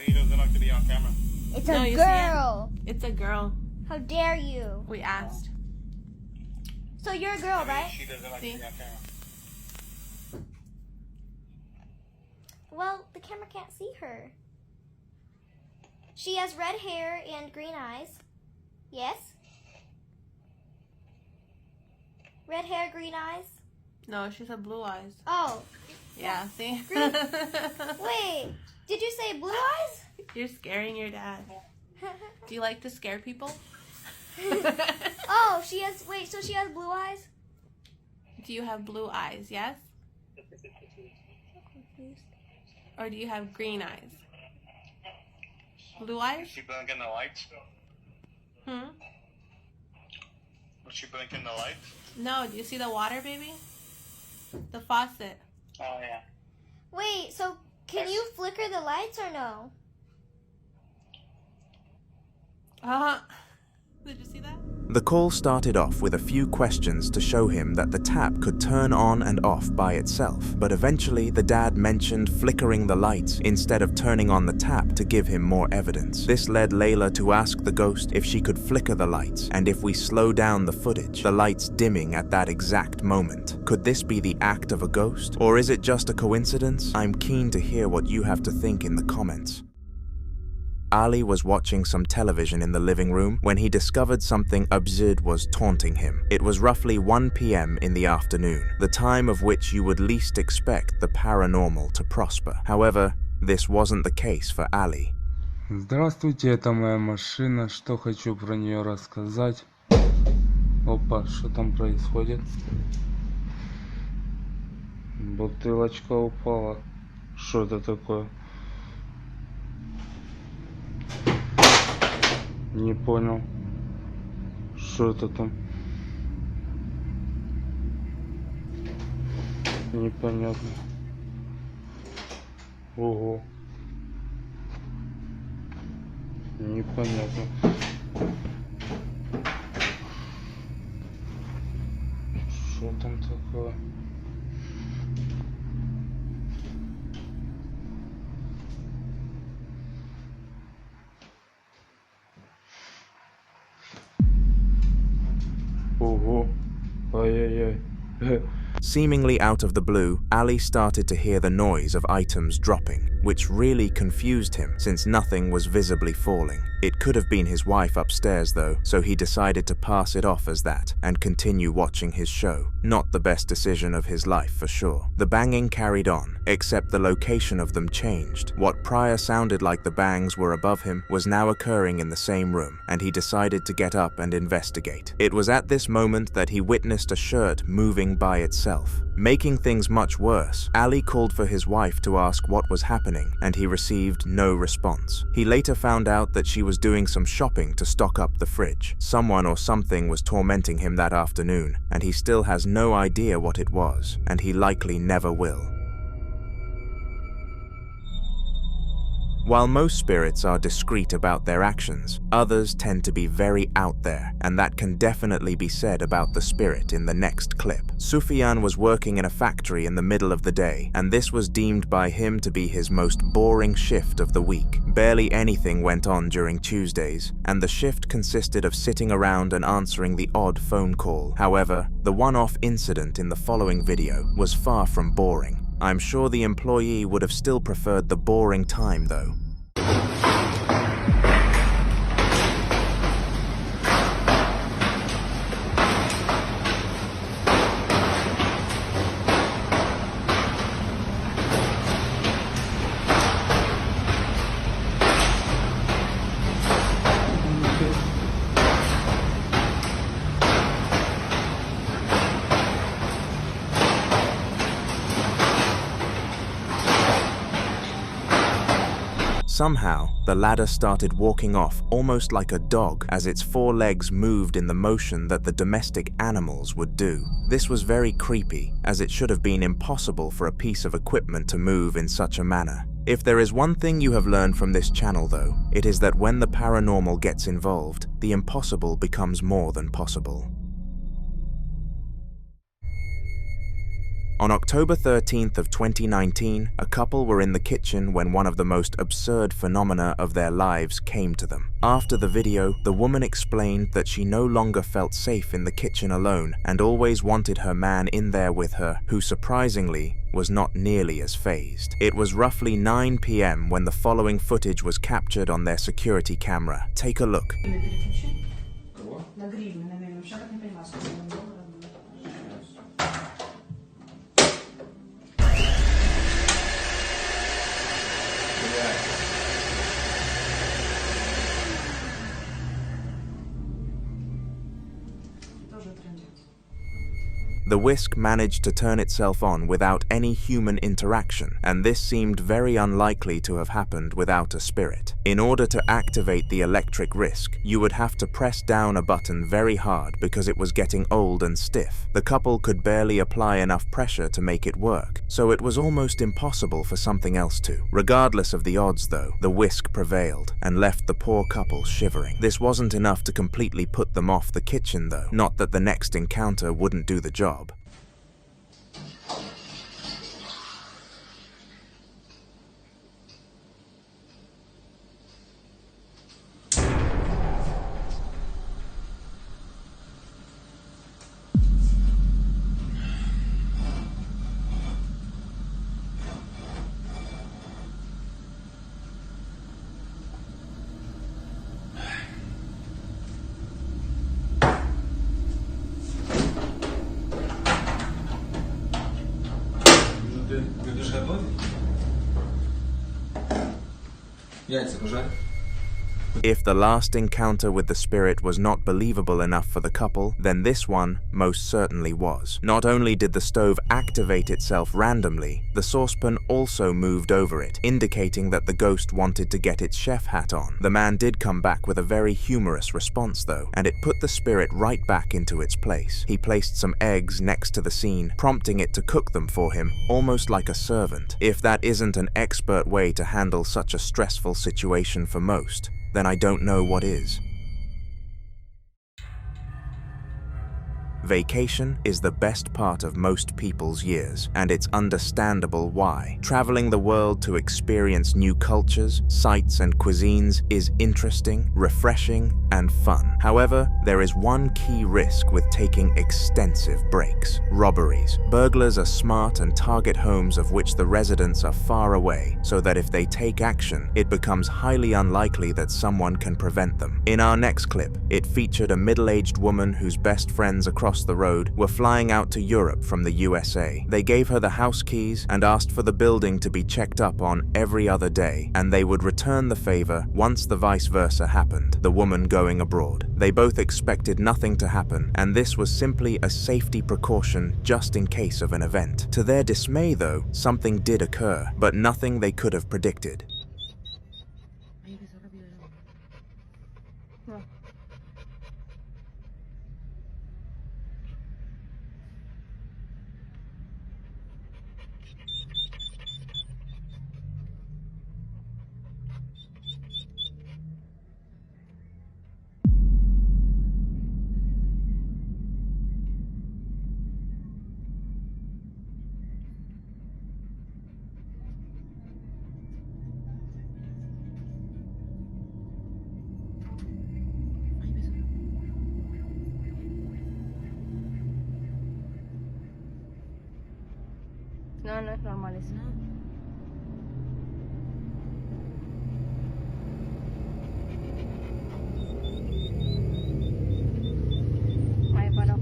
He doesn't like to be on camera. It's No, a you see it? girl. It's a girl. How dare you? We asked. So you're a girl, right? She doesn't like to be on camera. Well, the camera can't see her. She has red hair and green eyes. Yes? Red hair, green eyes? No, she said blue eyes. Oh. Yeah, see? Green. Wait, did you say blue eyes? You're scaring your dad. Do you like to scare people? Oh, she has, wait, so she has blue eyes? Do you have blue eyes, yes? Or do you have green eyes? Blue eyes? Is she blinking the lights? Hmm? Was she blinking the lights? No, do you see the water, baby? The faucet. Oh, yeah. Wait, so can you flicker the lights or no? Did you see that? The call started off with a few questions to show him that the tap could turn on and off by itself, but eventually the dad mentioned flickering the lights instead of turning on the tap to give him more evidence. This led Layla to ask the ghost if she could flicker the lights, and if we slow down the footage, the lights dimming at that exact moment. Could this be the act of a ghost, or is it just a coincidence? I'm keen to hear what you have to think in the comments. Ali was watching some television in the living room when he discovered something absurd was taunting him. It was roughly 1 p.m. in the afternoon, the time of which you would least expect the paranormal to prosper. However, this wasn't the case for Ali. Здравствуйте, это моя машина. Что хочу про нее рассказать? Опа, что там происходит? Бутылочка упала. Что это такое? Не понял. Что это там? Непонятно. Ого. Непонятно. Что там такое? Ого. Ай-яй-яй. Seemingly out of the blue, Ali started to hear the noise of items dropping, which really confused him since nothing was visibly falling. It could have been his wife upstairs though, so he decided to pass it off as that and continue watching his show. Not the best decision of his life for sure. The banging carried on, except the location of them changed. What prior sounded like the bangs were above him was now occurring in the same room, and he decided to get up and investigate. It was at this moment that he witnessed a shirt moving by itself. Making things much worse, Ali called for his wife to ask what was happening, and he received no response. He later found out that she was doing some shopping to stock up the fridge. Someone or something was tormenting him that afternoon, and he still has no idea what it was, and he likely never will. While most spirits are discreet about their actions, others tend to be very out there, and that can definitely be said about the spirit in the next clip. Sufyan was working in a factory in the middle of the day, and this was deemed by him to be his most boring shift of the week. Barely anything went on during Tuesdays, and the shift consisted of sitting around and answering the odd phone call. However, the one-off incident in the following video was far from boring. I'm sure the employee would have still preferred the boring time though. Somehow, the ladder started walking off almost like a dog as its 4 legs moved in the motion that the domestic animals would do. This was very creepy, as it should have been impossible for a piece of equipment to move in such a manner. If there is one thing you have learned from this channel though, it is that when the paranormal gets involved, the impossible becomes more than possible. On October 13th of 2019, a couple were in the kitchen when one of the most absurd phenomena of their lives came to them. After the video, the woman explained that she no longer felt safe in the kitchen alone and always wanted her man in there with her, who surprisingly was not nearly as fazed. It was roughly 9 p.m. when the following footage was captured on their security camera. Take a look. The whisk managed to turn itself on without any human interaction, and this seemed very unlikely to have happened without a spirit. In order to activate the electric whisk, you would have to press down a button very hard because it was getting old and stiff. The couple could barely apply enough pressure to make it work, so it was almost impossible for something else to. Regardless of the odds though, the whisk prevailed and left the poor couple shivering. This wasn't enough to completely put them off the kitchen though, not that the next encounter wouldn't do the job. If the last encounter with the spirit was not believable enough for the couple, then this one most certainly was. Not only did the stove activate itself randomly, the saucepan also moved over it, indicating that the ghost wanted to get its chef hat on. The man did come back with a very humorous response though, and it put the spirit right back into its place. He placed some eggs next to the scene, prompting it to cook them for him, almost like a servant. If that isn't an expert way to handle such a stressful situation for most, then I don't know what is. Vacation is the best part of most people's years, and it's understandable why. Traveling the world to experience new cultures, sights, and cuisines is interesting, refreshing, and fun. However, there is one key risk with taking extensive breaks: robberies. Burglars are smart and target homes of which the residents are far away, so that if they take action, it becomes highly unlikely that someone can prevent them. In our next clip, it featured a middle-aged woman whose best friends across the road were flying out to Europe from the USA. They gave her the house keys and asked for the building to be checked up on every other day, and they would return the favor once the vice versa happened, the woman going abroad. They both expected nothing to happen, and this was simply a safety precaution just in case of an event. To their dismay though, something did occur, but nothing they could have predicted. No, no es normal eso. Ahí paró.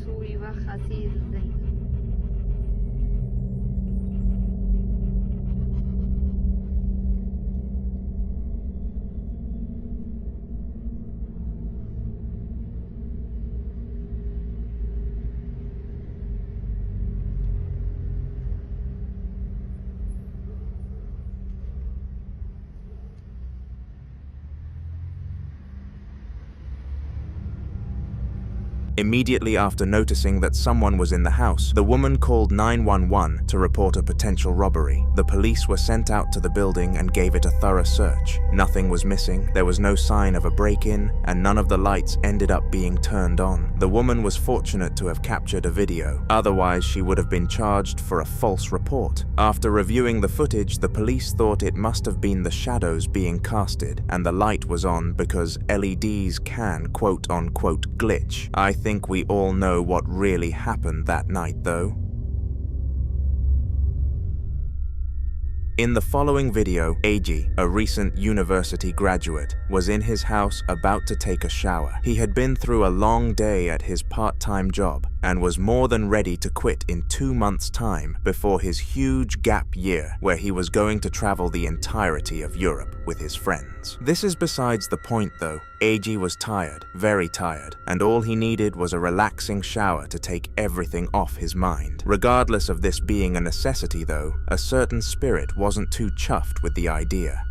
sube y baja así desde... Immediately after noticing that someone was in the house, the woman called 911 to report a potential robbery. The police were sent out to the building and gave it a thorough search. Nothing was missing, there was no sign of a break-in, and none of the lights ended up being turned on. The woman was fortunate to have captured a video, otherwise she would have been charged for a false report. After reviewing the footage, the police thought it must have been the shadows being casted, and the light was on because LEDs can quote-unquote glitch. I think we all know what really happened that night, though. In the following video, AG, a recent university graduate, was in his house about to take a shower. He had been through a long day at his part-time job and was more than ready to quit in 2 months' time before his huge gap year, where he was going to travel the entirety of Europe with his friends. This is besides the point, though. AG was tired, very tired, and all he needed was a relaxing shower to take everything off his mind. Regardless of this being a necessity, though, a certain spirit wasn't too chuffed with the idea.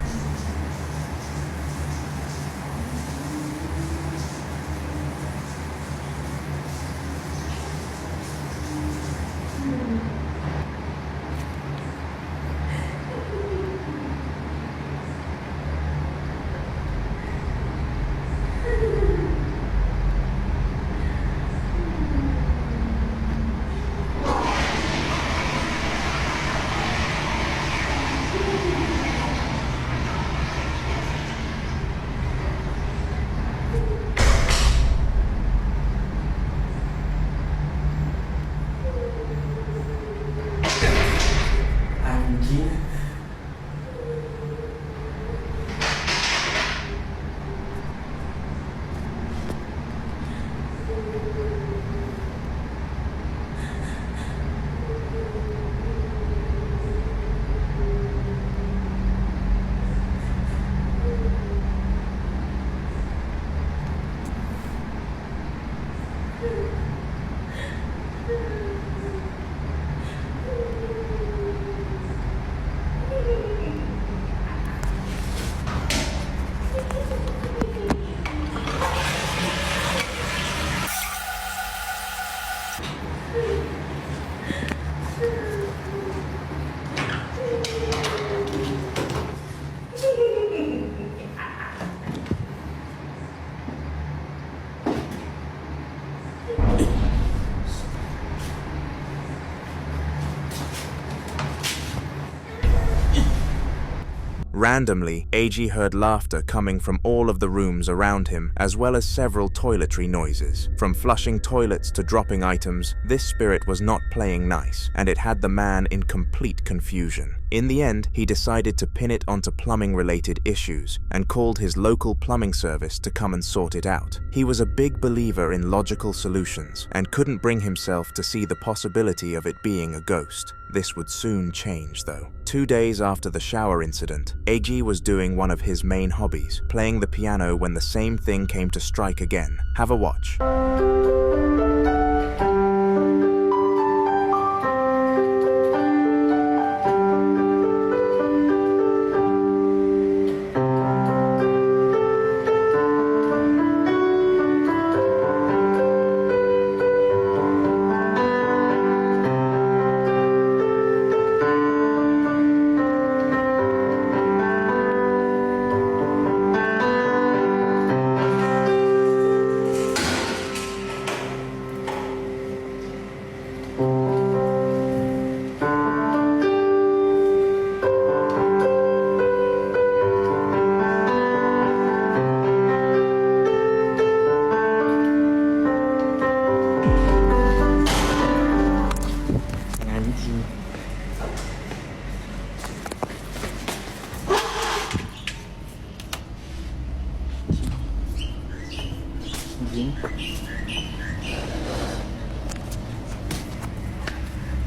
Randomly, AG heard laughter coming from all of the rooms around him, as well as several toiletry noises. From flushing toilets to dropping items, this spirit was not playing nice, and it had the man in complete confusion. In the end, he decided to pin it onto plumbing-related issues, and called his local plumbing service to come and sort it out. He was a big believer in logical solutions, and couldn't bring himself to see the possibility of it being a ghost. This would soon change, though. 2 days after the shower incident, AG was doing one of his main hobbies, playing the piano, when the same thing came to strike again. Have a watch.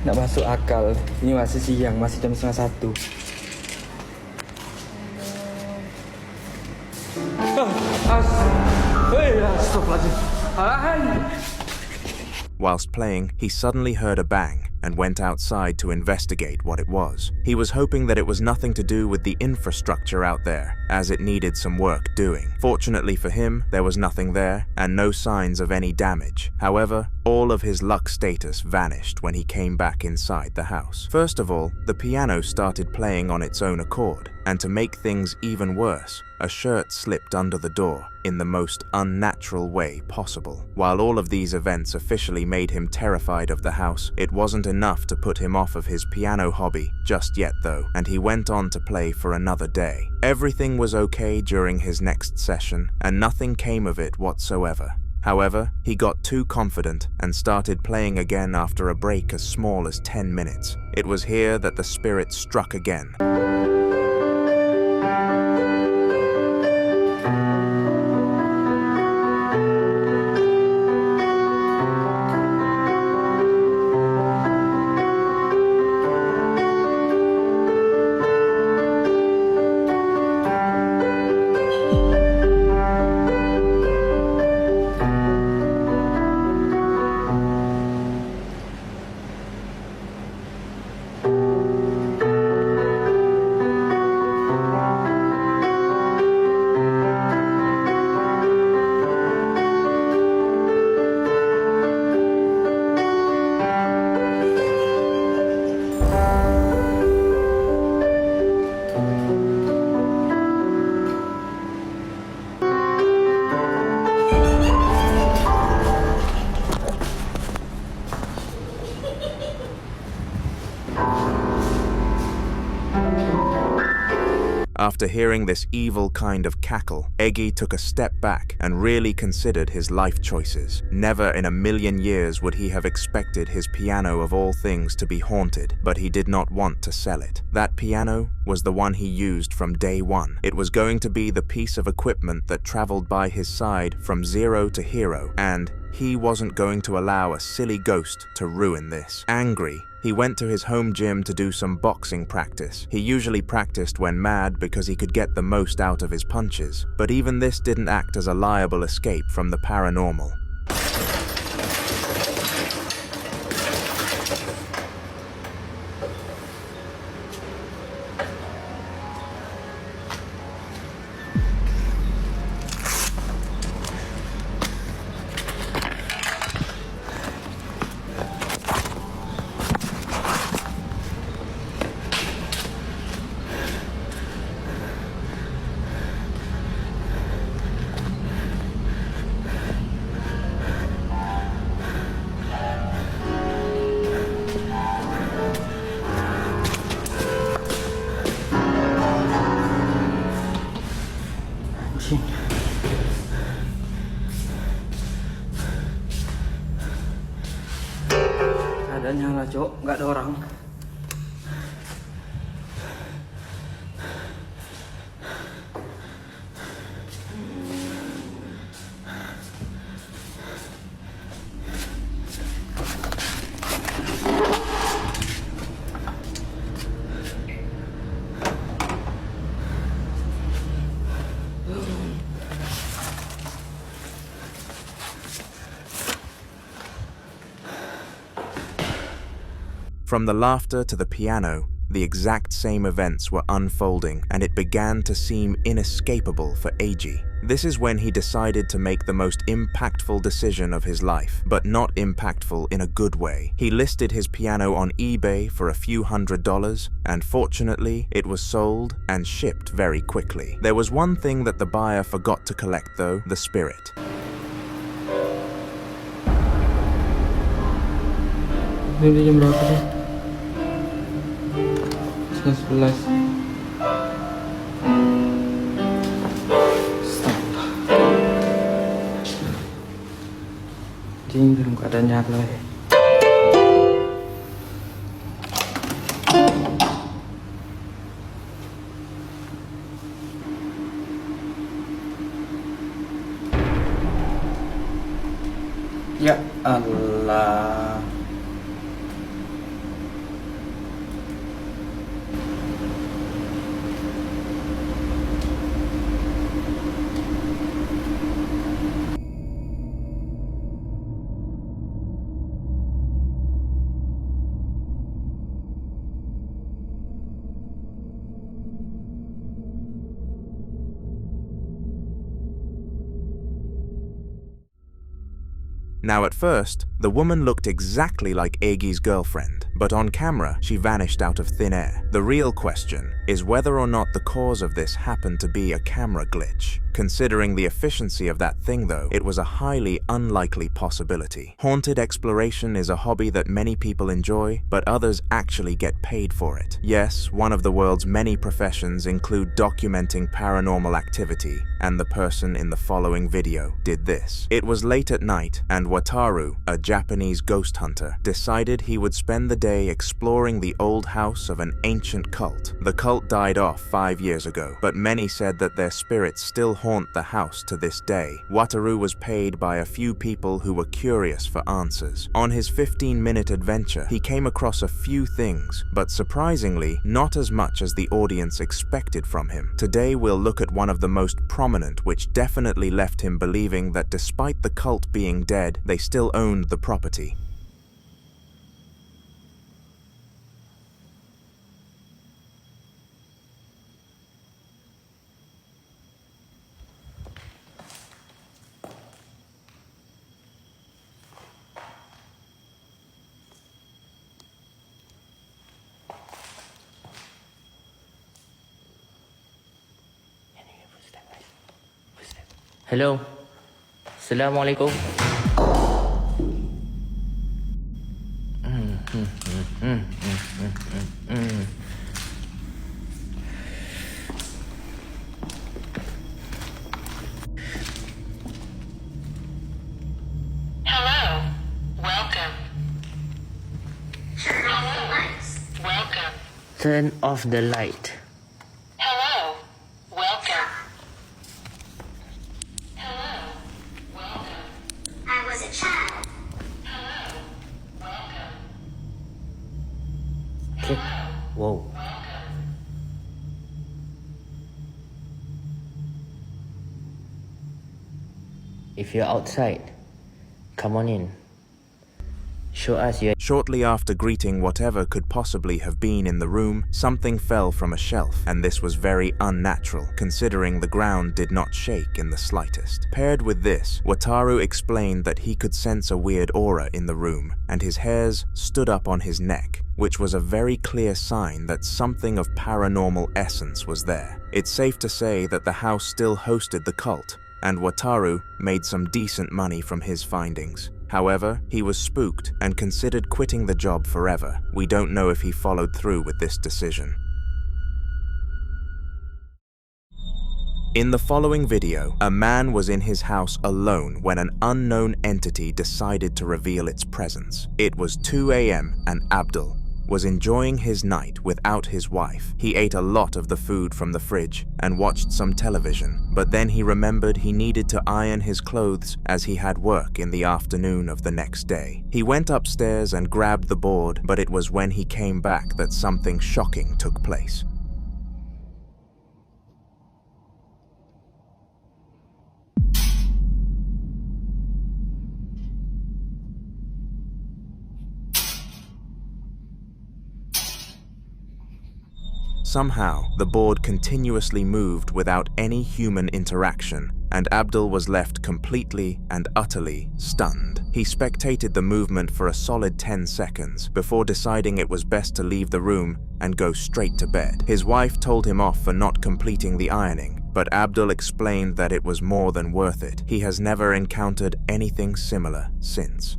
Nggak masuk akal. Ini masih siang, masih jam 1:30. Whilst playing, he suddenly heard a bang and went outside to investigate what it was. He was hoping that it was nothing to do with the infrastructure out there, as it needed some work doing. Fortunately for him, there was nothing there and no signs of any damage. However, all of his luck status vanished when he came back inside the house. First of all, the piano started playing on its own accord, and to make things even worse, a shirt slipped under the door in the most unnatural way possible. While all of these events officially made him terrified of the house, it wasn't enough to put him off of his piano hobby just yet though, and he went on to play for another day. Everything was okay during his next session, and nothing came of it whatsoever. However, he got too confident and started playing again after a break as small as 10 minutes. It was here that the spirit struck again. After hearing this evil kind of cackle, Eggy took a step back and really considered his life choices. Never in a million years would he have expected his piano of all things to be haunted, but he did not want to sell it. That piano was the one he used from day one. It was going to be the piece of equipment that traveled by his side from zero to hero, and he wasn't going to allow a silly ghost to ruin this. Angry, he went to his home gym to do some boxing practice. He usually practiced when mad because he could get the most out of his punches, but even this didn't act as a liable escape from the paranormal. Ada nyala, Cok, nggak ada orang. From the laughter to the piano, the exact same events were unfolding, and it began to seem inescapable for Eiji. This is when he decided to make the most impactful decision of his life, but not impactful in a good way. He listed his piano on eBay for a few $100s, and fortunately, it was sold and shipped very quickly. There was one thing that the buyer forgot to collect though, the spirit. Ini jam berapa sih? 11. Ding, belum keadaan nyala ya. Ya Allah. Now at first, the woman looked exactly like Eggy's girlfriend, but on camera, she vanished out of thin air. The real question is whether or not the cause of this happened to be a camera glitch. Considering the efficiency of that thing though, it was a highly unlikely possibility. Haunted exploration is a hobby that many people enjoy, but others actually get paid for it. Yes, one of the world's many professions include documenting paranormal activity, and the person in the following video did this. It was late at night, and Wataru, a Japanese ghost hunter, decided he would spend the day exploring the old house of an ancient cult. The cult died off 5 years ago, but many said that their spirits still haunt the house to this day. Wataru was paid by a few people who were curious for answers. On his 15-minute adventure, he came across a few things, but surprisingly, not as much as the audience expected from him. Today we'll look at one of the most prominent, which definitely left him believing that despite the cult being dead, they still owned the property. Hello. Assalamualaikum. Hello. Welcome. Turn off the lights. Welcome. Turn off the light. Hello. Welcome. I was a child. Hello. Welcome. Okay. Whoa. If you're outside, come on in. Show us your... Shortly after greeting whatever could possibly have been in the room, something fell from a shelf, and this was very unnatural, considering the ground did not shake in the slightest. Paired with this, Wataru explained that he could sense a weird aura in the room, and his hairs stood up on his neck, which was a very clear sign that something of paranormal essence was there. It's safe to say that the house still hosted the cult, and Wataru made some decent money from his findings. However, he was spooked and considered quitting the job forever. We don't know if he followed through with this decision. In the following video, a man was in his house alone when an unknown entity decided to reveal its presence. It was 2 a.m. and Abdul was enjoying his night without his wife. He ate a lot of the food from the fridge and watched some television, but then he remembered he needed to iron his clothes as he had work in the afternoon of the next day. He went upstairs and grabbed the board, but it was when he came back that something shocking took place. Somehow, the board continuously moved without any human interaction, and Abdul was left completely and utterly stunned. He spectated the movement for a solid 10 seconds before deciding it was best to leave the room and go straight to bed. His wife told him off for not completing the ironing, but Abdul explained that it was more than worth it. He has never encountered anything similar since.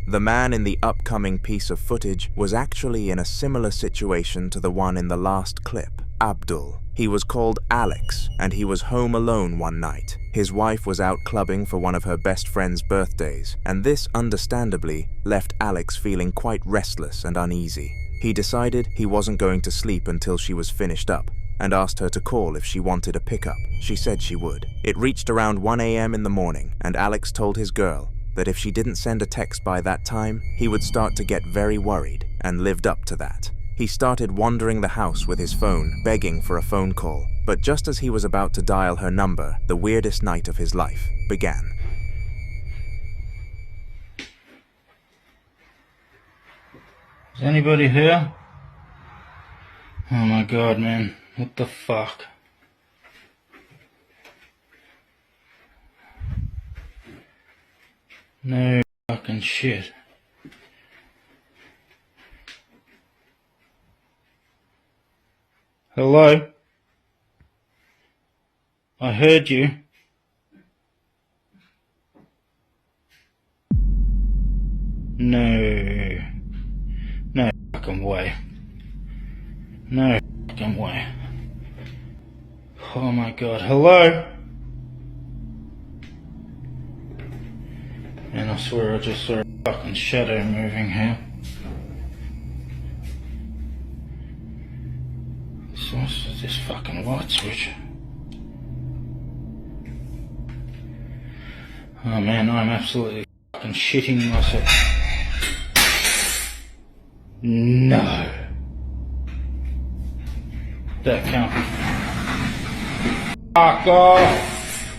The man in the upcoming piece of footage was actually in a similar situation to the one in the last clip, Abdul. He was called Alex, and he was home alone one night. His wife was out clubbing for one of her best friend's birthdays, and this, understandably, left Alex feeling quite restless and uneasy. He decided he wasn't going to sleep until she was finished up, and asked her to call if she wanted a pickup. She said she would. It reached around 1 a.m. in the morning, and Alex told his girl that if she didn't send a text by that time, he would start to get very worried, and lived up to that. He started wandering the house with his phone, begging for a phone call, but just as he was about to dial her number, the weirdest night of his life began. Is anybody here? Oh my god, man. What the fuck? No fucking shit. Hello? I heard you. No. No fucking way. No fucking way. Oh my god, hello? And I swear I just saw a fucking shadow moving here. So what's this fucking light switch? Oh man, I'm absolutely fucking shitting myself. No. That can't be. Fuck off.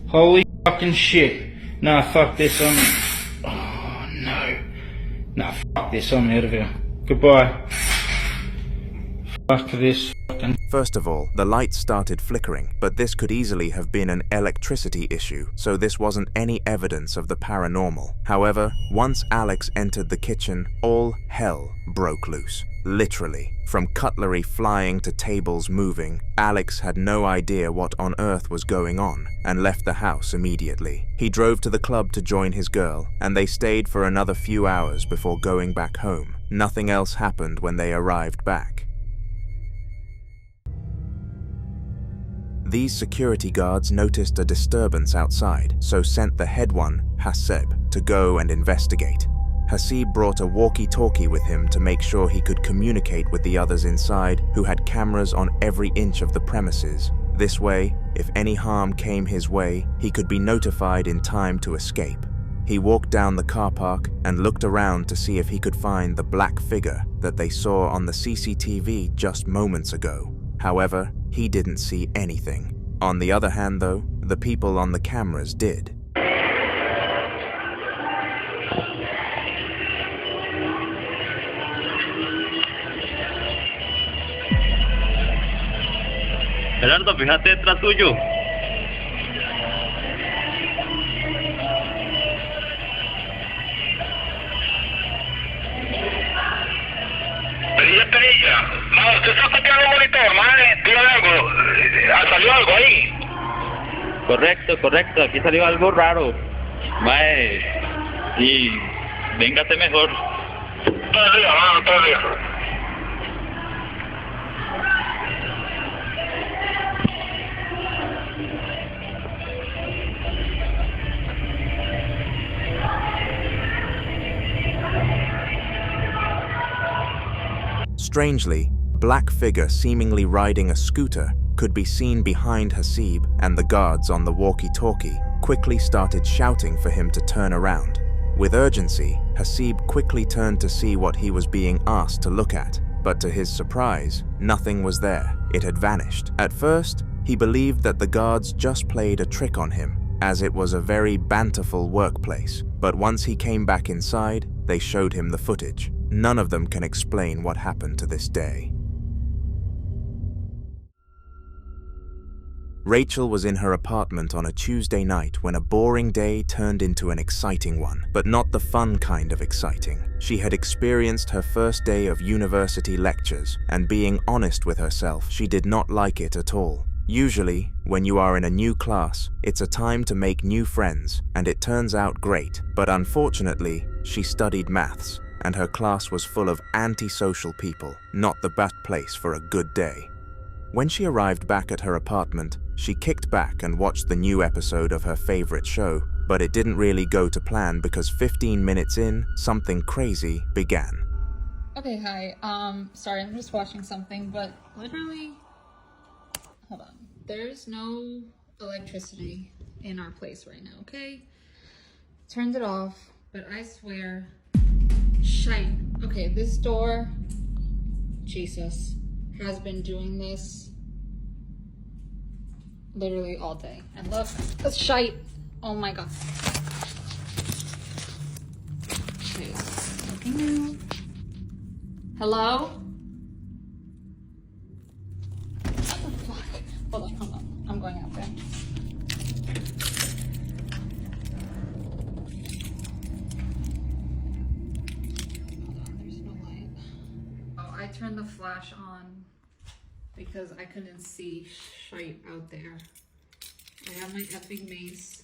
Holy fucking shit. Nah, fuck this, oh no. Nah, fuck this, I'm out of here. Goodbye. Fuck this fucking... First of all, the lights started flickering, but this could easily have been an electricity issue, so this wasn't any evidence of the paranormal. However, once Alex entered the kitchen, all hell broke loose. Literally. From cutlery flying to tables moving, Alex had no idea what on earth was going on and left the house immediately. He drove to the club to join his girl, and they stayed for another few hours before going back home. Nothing else happened when they arrived back. These security guards noticed a disturbance outside, so sent the head one, Haseb, to go and investigate. Hasib brought a walkie-talkie with him to make sure he could communicate with the others inside, who had cameras on every inch of the premises. This way, if any harm came his way, he could be notified in time to escape. He walked down the car park and looked around to see if he could find the black figure that they saw on the CCTV just moments ago. However, he didn't see anything. On the other hand though, the people on the cameras did. Gerardo, fíjate detrás tuyo. Perilla. Ma, usted está copiando el monitor, madre, tira algo. ¿Salió algo ahí? Correcto, aquí salió algo raro. Mae, y véngase mejor. Todo el día, mano, todo el día. Strangely, black figure seemingly riding a scooter could be seen behind Hasib, and the guards on the walkie-talkie quickly started shouting for him to turn around. With urgency, Hasib quickly turned to see what he was being asked to look at, but to his surprise, nothing was there. It had vanished. At first, he believed that the guards just played a trick on him, as it was a very banterful workplace. But once he came back inside, they showed him the footage. None of them can explain what happened to this day. Rachel was in her apartment on a Tuesday night when a boring day turned into an exciting one, but not the fun kind of exciting. She had experienced her first day of university lectures, and being honest with herself, she did not like it at all. Usually, when you are in a new class, it's a time to make new friends, and it turns out great. But unfortunately, she studied maths, and her class was full of antisocial people, not the best place for a good day. When she arrived back at her apartment, she kicked back and watched the new episode of her favorite show, but it didn't really go to plan because 15 minutes in, something crazy began. Okay, hi. Sorry, I'm just watching something, but literally, hold on. There's no electricity in our place right now, okay? Turned it off, but I swear, shite. Okay, this door, Jesus, has been doing this literally all day. And look, the shite. Oh my god. Okay, looking out. Hello? What the fuck? Hold on. I'm going out there. turned the flash on because I couldn't see shite out there. I have my epic mace.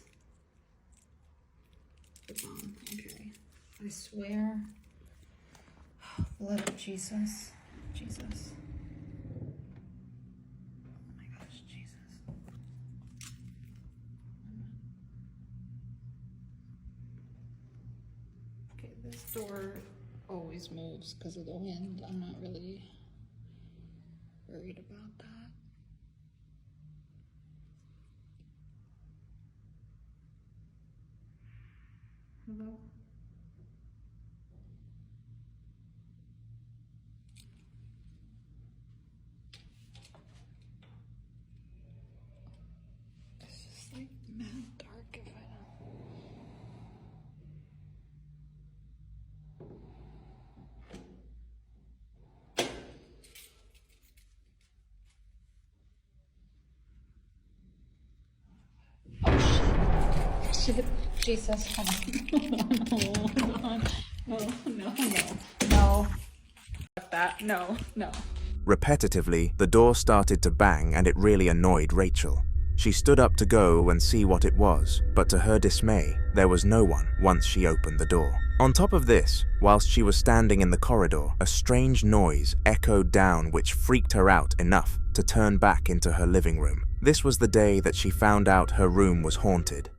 It's on. Okay. I swear. Blood of Jesus. Jesus. Oh my gosh, Jesus. Okay, this door always moves because of the wind. I'm not really worried about that. Hello? It's just like mad dark if I don't. Shit. Jesus, hold on. No. Fuck that. No. Repetitively, the door started to bang and it really annoyed Rachel. She stood up to go and see what it was, but to her dismay, there was no one once she opened the door. On top of this, whilst she was standing in the corridor, a strange noise echoed down which freaked her out enough to turn back into her living room. This was the day that she found out her room was haunted.